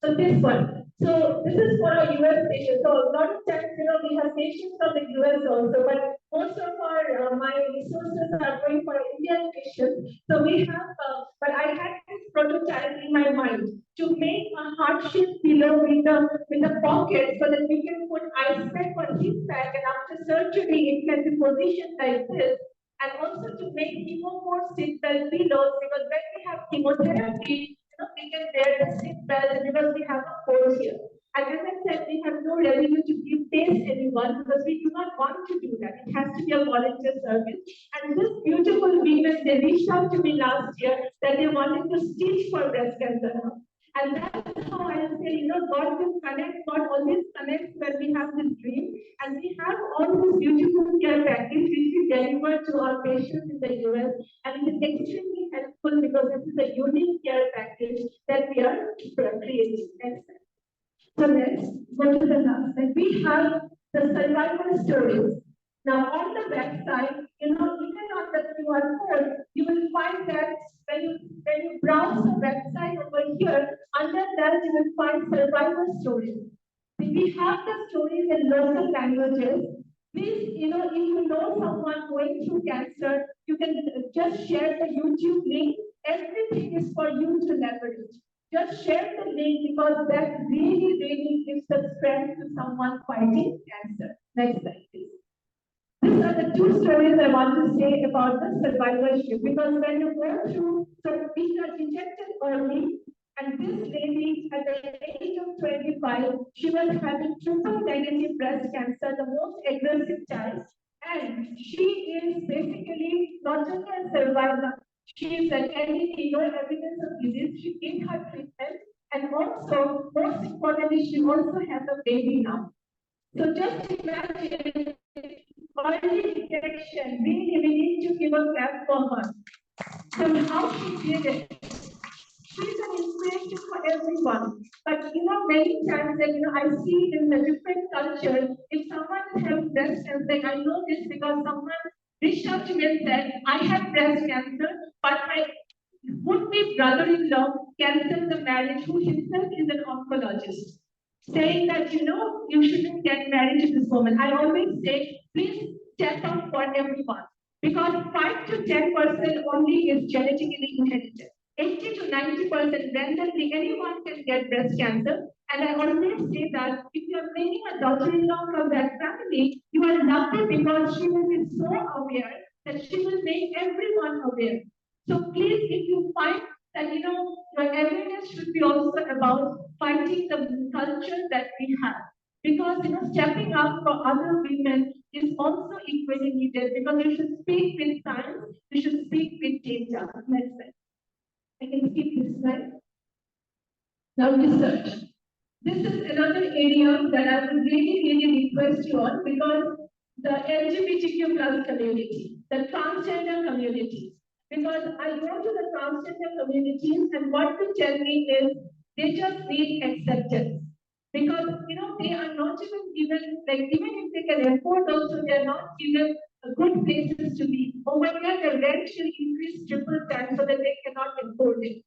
So this one. So this is for our US patients. So a lot of times, we have patients from the US also, but most of our my resources are going for Indian patients. So we have, but I had this prototype in my mind to make a heart shaped pillow with a pocket so that we can put ice pack or heat pack, and after surgery it can be positioned like this. And also to make hemopore seatbelt pillows, because when we have chemotherapy, we can wear the seatbelt because we have a pore here. And as I said, we have no revenue to give taste anyone because we do not want to do that. It has to be a volunteer service. And this beautiful women, they reached out to me last year that they wanted to stitch for breast cancer. And that's how I say, God will connect, God always connects when we have this dream. And we have all this beautiful care package which we deliver to our patients in the US. And it is extremely helpful because this is a unique care package that we are creating. Next. So let's go to the last slide. We have the survival stories. Now on the website, even on the QR code, you will find that when you browse the website over here, under that you will find survival stories. We have the stories in local languages. Please, if you know someone going through cancer, you can just share the YouTube link. Everything is for you to leverage. Just share the link because that really, really gives the strength to someone fighting cancer. Next slide, please. These are the two stories I want to say about the survivorship, because when you go through, so we are detected early, and this lady at the age of 25, she was having triple negative breast cancer, the most aggressive type, and she is basically not only a survivor, she is an NDT, no evidence of disease, she gave her treatment, and also, most importantly, she also has a baby now. So just imagine early detection, we need to give a clap for her. So how she did it. She's an inspiration for everyone. But many times that I see in a different culture, if someone is having breast cancer, I know this because someone reached out to me and said, I have breast cancer, but my would-be brother-in-law canceled the marriage, who himself is an oncologist, saying that, you shouldn't get married to this woman. I always say, please check out for everyone, because 5 to 10% only is genetically inherited. 80 to 90% randomly, anyone can get breast cancer. And I always say that if you are making a daughter-in-law from that family, you are lucky, because she will be so aware that she will make everyone aware. So please, if you find that your awareness should be also about fighting the culture that we have. Because stepping up for other women is also equally needed, because you should speak with science, you should speak with data. Next slide. I can skip this slide. Now research. This is another area that I would really request you all, because the LGBTQ plus community, the transgender communities, because I go to the transgender communities and what they tell me is they just need acceptance. Because they are not even given, like even if they can afford also, they are not given good places to be. Over here, the rent should increase triple times so that they cannot afford it.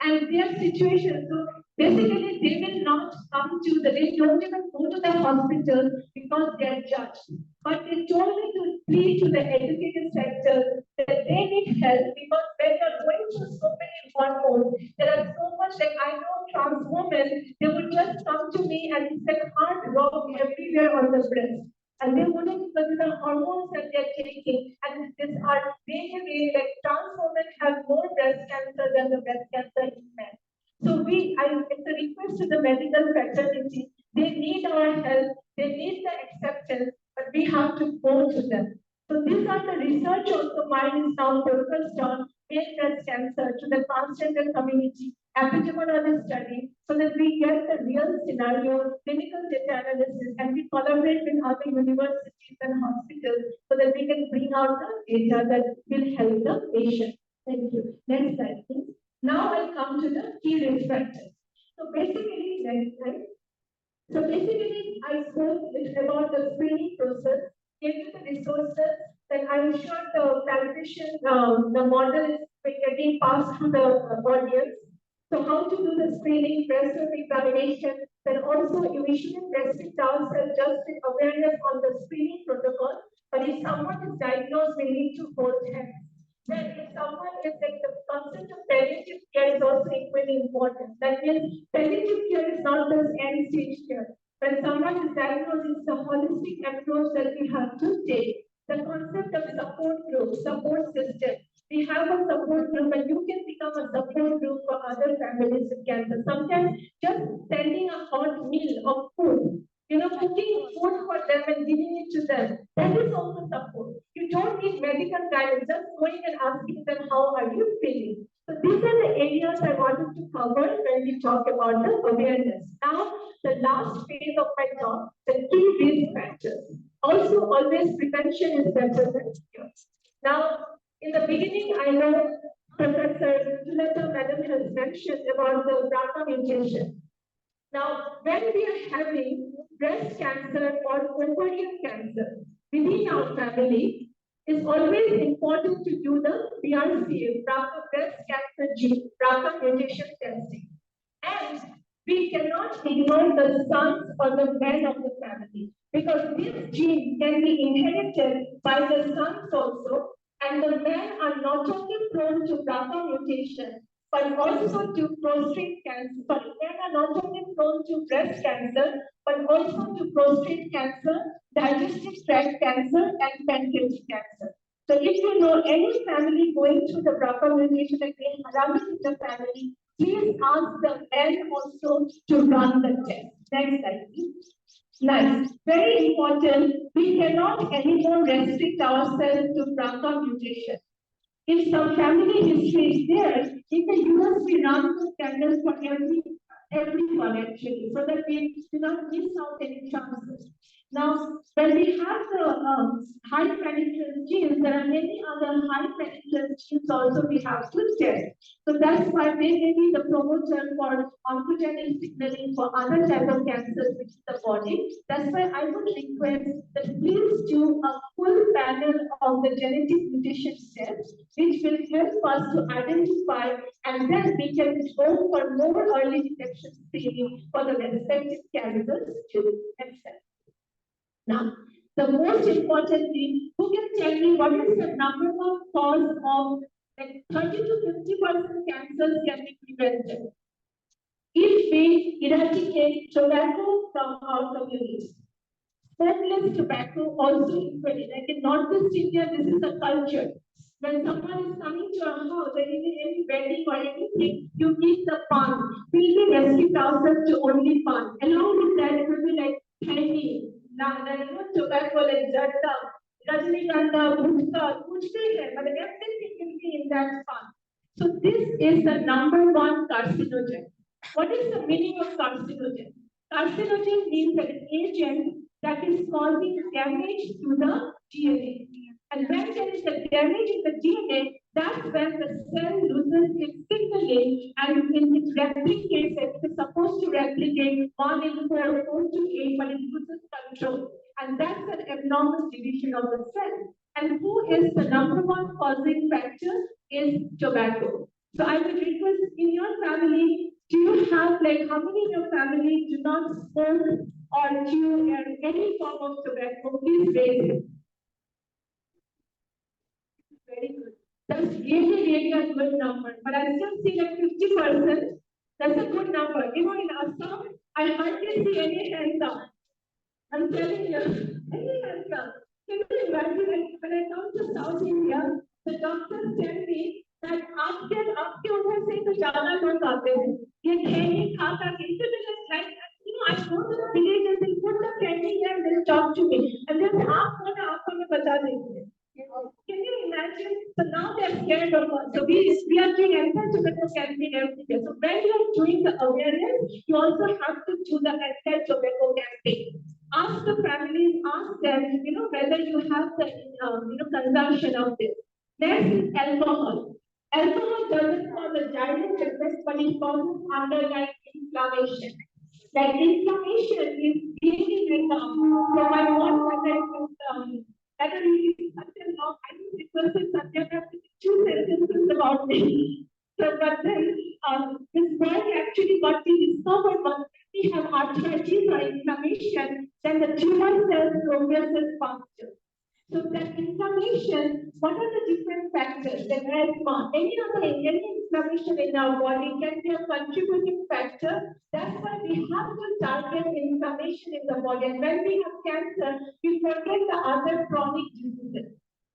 And their situation. So basically, they will not come to they don't even go to the hospital because they are judged. But they told me to plead to the educated sector that they need help, because when you're going through so many hormones, there are so much, like I know trans women, they would just come to me and it's like hard rock everywhere on the breast. And they wouldn't, because the hormones that they're taking, and these are really, like trans women have more breast cancer than the breast cancer in men. So it's a request to the medical fraternity. They need our help, they need the acceptance, but we have to go to them. So these are the research also mine is now focused on male breast cancer to the transgender community, epidemiology study, so that we get the real scenario, clinical data analysis, and we collaborate with other universities and hospitals so that we can bring out the data that will help the patient. Thank you. Next slide, please. Now I come to the key risk factors. So basically, next slide. So basically, I spoke about the screening process, gave you the resources, then I'm sure the calculation, the model is getting passed to the audience. So how to do the screening, breast examination, then also we shouldn't restrict ourselves just with awareness on the screening protocol, but if someone is diagnosed, we need to hold hands. Then if someone is like the concept of palliative care is also equally important. That means palliative care is not just end stage care. When someone is diagnosed, it's a holistic approach that we have to take. The concept of support group, support system. We have a support group, and you can become a support group for other families with cancer. Sometimes just sending a hot meal of food, cooking food for them and giving it to them, that is also support. You don't need medical guidance, just going and asking them, how are you feeling? So these are the areas I wanted to cover when we talk about the awareness. Now, the last phase of my talk, the key risk factors. Also, always prevention is better than cure. Now, in the beginning, I know Professor Tulata Madam has mentioned about the BRCA mutation. Now, when we are having breast cancer or ovarian cancer within our family, it's always important to do the BRCA, BRCA breast cancer gene, BRCA mutation testing. And we cannot ignore the sons or the men of the family, because this gene can be inherited by the sons also, and the men are not only prone to BRCA mutation, but also to prostate cancer. But men are not only prone to breast cancer, but also to prostate cancer, digestive tract cancer, and pancreatic cancer. So if you know any family going through the BRCA mutation and they have it in the family, please ask the men also to run the test. Next slide, please. Nice. Very important. We cannot anymore restrict ourselves to BRCA mutation. If some family history is there, in the US we run the standards for everyone actually, so that we do not miss out any chances. Now, When we have the high penetrance genes, there are many other high penetrance genes also we have to test. So that's why they may be the promoter for oncogenic signaling for other type of cancers within the body. That's why I would request that please do a full panel of the genetic mutation steps, which will help us to identify, and then we can go for more early detection screening for the respective cancers too. Next step. Now, the most important thing, who can tell me what is the number one cause of like 30 to 50% cancers can be prevented if we eradicate tobacco from our communities? Smokeless tobacco also equally, like in Northeast India, this is a culture. When someone is coming to our house, or even any wedding or anything, you eat the pan. We will restrict ourselves to only pan. Along with that, it will be like candy, tobacco like jarda, rajnikanda, bhutta, kuch bhi hai, but everything will be in that pan. So this is the number one carcinogen. What is the meaning of carcinogen? Carcinogen means that an agent that is causing damage to the DNA. And when there is a damage in the DNA, that's when the cell loses its signaling and it replicates, it is supposed to replicate 1 in 4, 4 to 8, but it loses control. And that's an abnormal division of the cell. And who is the number one causing factor is tobacco. So I would request in your family, do you have like how many in your family do not smoke or chew any form of tobacco? Please raise it. Very good. That's really a good number. But I still see like 50%. That's a good number. You know, in Assam, I hardly see any hands up. I'm telling you, any hands up. Can you imagine when I come to South India, the doctors tell me that आपके उधर से तो ज्यादा लोग आते हैं ये खैनी खा खा के so they just like I go to the village and they put the candy here and they talk to me and then आप कौन आप हमें बता देंगे. Can you imagine? So now they are scared of us. So we are doing anti-tobacco campaign every day. So when you are doing the awareness, you also have to do the anti-tobacco campaign. Ask the families, ask them, whether you have the, consumption of this. Next is alcohol. Alcohol doesn't cause a direct effect, but it causes underlying inflammation. Like inflammation is really like so my mom said that until now I was requested Satya to two sentences about me. So but then this work actually got we discovered once we have arthritis or inflammation, then the tumor cells progresses faster. So that inflammation, what are the different factors? Then asthma, any inflammation in our body can be a contributing factor. That's why we have to target inflammation in the body. And when we have cancer, we forget the other chronic diseases.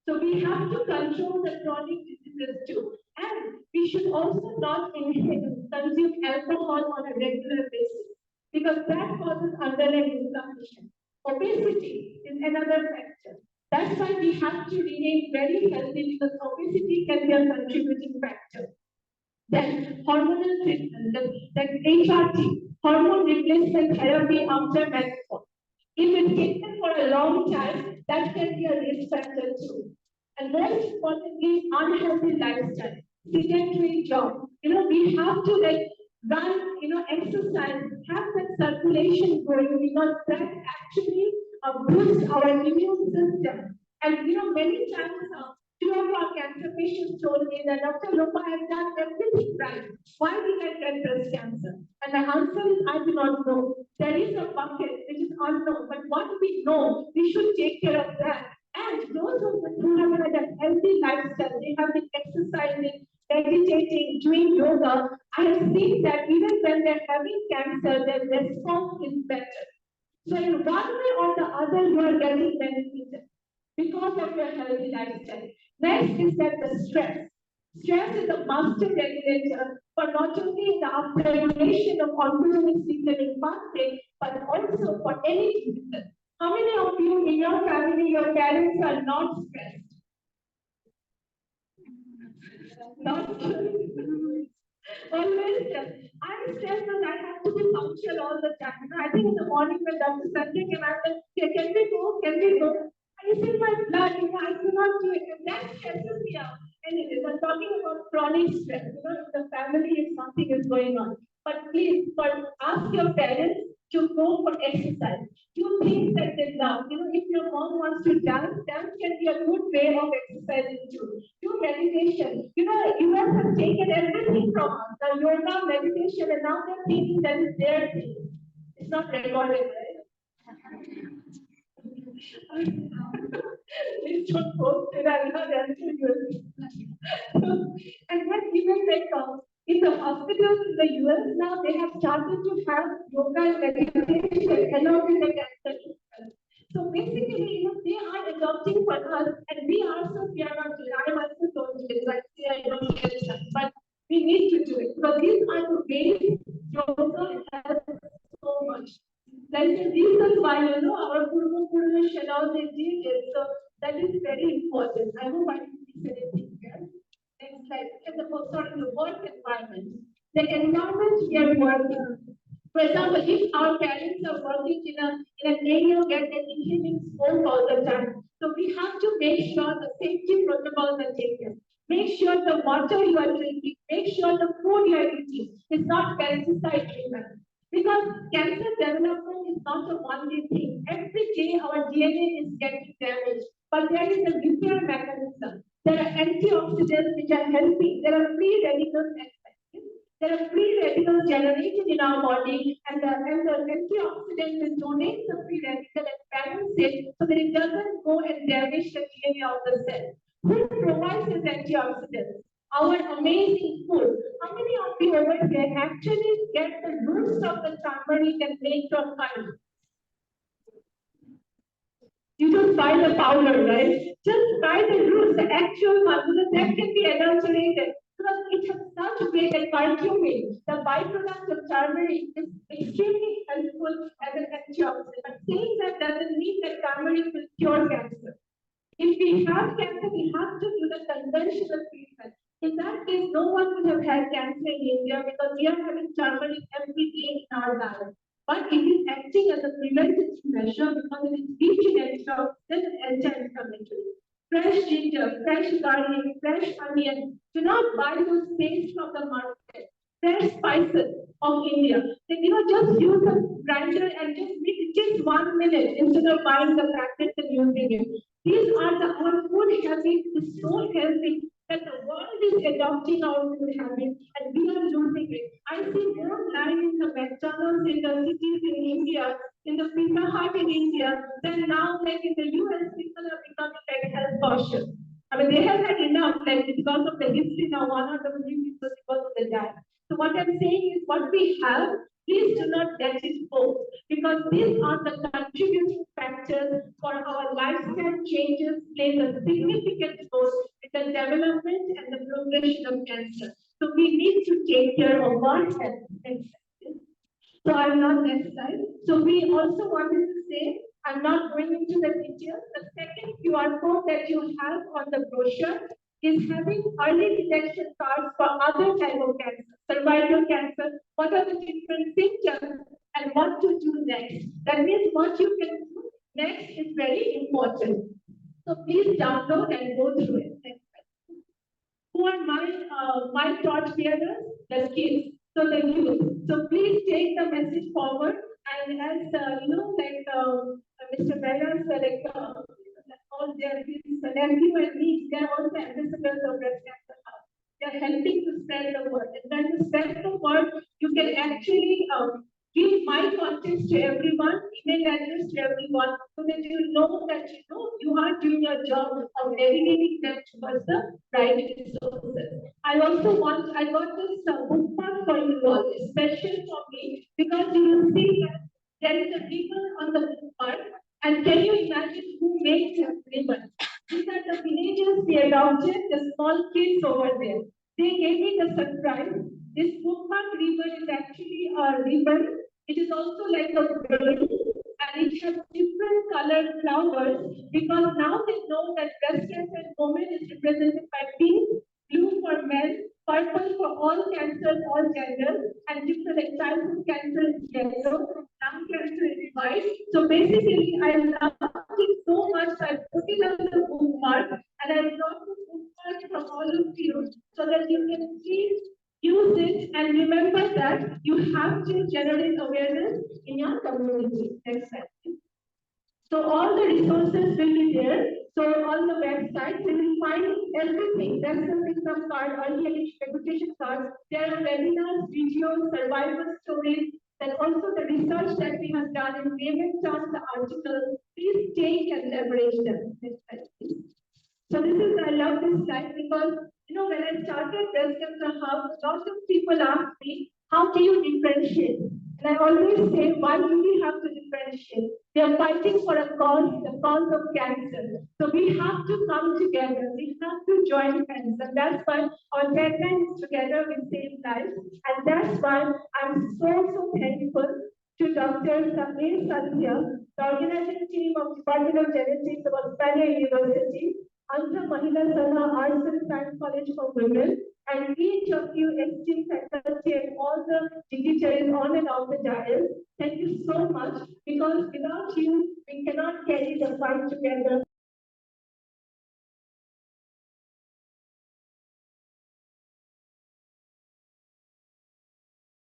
So we have to control the chronic diseases too. And we should also not consume alcohol on a regular basis because that causes underlying inflammation. Obesity is another factor. That's why we have to remain very healthy because obesity can be a contributing factor. Then hormonal treatment, then HRT, hormone replacement therapy after menopause. If it's taken for a long time, that can be a risk factor too. And most importantly, unhealthy lifestyle, sedentary job. We have to run, exercise, have that circulation going because that actually boosts our immune system. And many times two of our cancer patients told me that Dr. Lopa, I've done everything right. Why did I get breast cancer? And the answer is I do not know. There is a bucket which is unknown, but what we know, we should take care of that. And those who have had a healthy lifestyle, they have been exercising, meditating, doing yoga. I have seen that even when they're having cancer, their response is better. So in one way or the other, you are getting benefited because of your healthy lifestyle. Next is that the stress. Stress is a master regulator for not only the upregulation of oncogenic signaling pathway, but also for any disease. How many of you in your family, your parents are not stressed? Not stressed. Always stressed. I'm stressed because I have to be punctual all the time. You know, I think in the morning when Dr. Sanjay came out, and said, can we go? Can we go? And it's in my blood, you know, I cannot do it. And that stresses me out. Anyways, I'm talking about chronic stress, you know, in the family if something is going on. But please, ask your parents to go for exercise. Do things that they love. You know, if your mom wants to dance, dance can be a good way of exercising too. Do meditation. You know, US have taken everything from us, the yoga, meditation, and now they're thinking that is their thing. It's not recorded, right? Please don't post it, I'll not answer you. And then even like in the hospitals in the US now, they have started to have yoga and meditation along with the cancer treatment. So basically, you know, they are adopting for us, and we also we are not doing. I myself don't do it. Like say I don't get it, but we need to do it because these are the ways yoga helps so much. Like the reasons why you know our Guru Guru Shalom they did it. So that is very important. I hope I didn't miss anything here. Next slide. And the work environment. The environment we are working. For example, if our parents are working in an area where they're inhaling smoke all the time, so we have to make sure the safety protocols are taken. Make sure the water you are drinking, make sure the food you are eating is not pesticide driven. Because cancer development is not a one-day thing. Every day our DNA is getting damaged, but there is a repair mechanism. There are antioxidants which are helping. There are free radicals. There are free radicals generated in our body, and the antioxidant will donate the free radical and balance it so that it doesn't go and damage the DNA of the cell. Who provides this antioxidants? Our amazing food. How many of you over here actually get the roots of the turmeric and make your curry? You don't buy the powder, right? Just buy the roots, the actual one, because that can be adulterated. Because it has such great like curcumin, the byproduct of turmeric is extremely helpful as an antioxidant. But saying that doesn't mean that turmeric will cure cancer. If we have cancer, we have to do the conventional treatment. In that case, no one would have had cancer in India because we are having turmeric every day in our diet. But it is acting as a preventative measure because it is rich in antioxidants and anti-inflammatory. Fresh ginger, fresh garlic, fresh onion. Do not buy those pastes from the market. Fresh spices of India. Then, you know, just use a grinder and just mix just 1 minute instead of buying the packets and using it. These are our food habits is so healthy that the world is adopting our food habits and we are losing it. I see more line in the McDonald's in the cities in India, in the Pizza Hut in India, than now like in the US people are becoming like health cautious. I mean, they have had enough, like because of the history now, one of the people because of the diet. So what I'm saying is what we have, please do not let it go because these are the contributing factors for our lifestyle changes plays a significant role in the development and the progression of cancer. So we need to take care of our health. So I'm not next slide. So we also wanted to say, I'm not going into the details. The second QR code that you have on the brochure is having early detection cards for other type of cancer, cervical cancer, what are the different symptoms and what to do next. That means what you can do next is very important. So please download and go through it. Next slide. Who are my torch bearers? The kids. So the youth. So please take the message forward. And as you know, like Mr. Velas, all their his nephew and niece, they are also ambassadors of breast cancer house. They are helping to spread the word. And when you spread the word, you can actually give my contacts to everyone, email address to everyone, so that you know that you are doing your job of navigating them towards the right resources. I got this bookmark for you all, it's special for me, because you will see that there is a ribbon on the bookmark, and can you imagine who makes this ribbon? These are the villagers we adopted, the small kids over there. They gave me the surprise. This bookmark ribbon is actually a ribbon. It is also like a brain, and it has different colored flowers because now they know that breast cancer in women is represented by pink, blue for men, purple for all cancers, all genders, and different types of cancer is yellow, lung cancer is white. So basically, I loved it so much, I put it as a bookmark, and I brought the bookmark from all of you so that you can please use it and remember that you have to generate awareness in your community. Next slide, please. So all the resources will be there. So on the website, you will find everything. That's the income card, early age education card. There are webinars, videos, survival stories, and also the research that we have done in David John's article. Please take and leverage them. Next slide, please. So this is, I love this slide because, when I started Breast Cancer Hub, lots of people ask me, how do you differentiate? And I always say, why do we have to differentiate? We are fighting for a cause, the cause of cancer. So we have to come together. We have to join hands. And that's why our tagline is together we save lives. And that's why I'm so thankful to Dr. Samir Satya, the organizing team of Department of Genetics of Osmanina University, Andhra Mahila Sabha Arts and Science College for Women, and each of you esteemed faculty and all the dignitaries on and off the dais. Thank you so much, because without you, we cannot carry the fight together.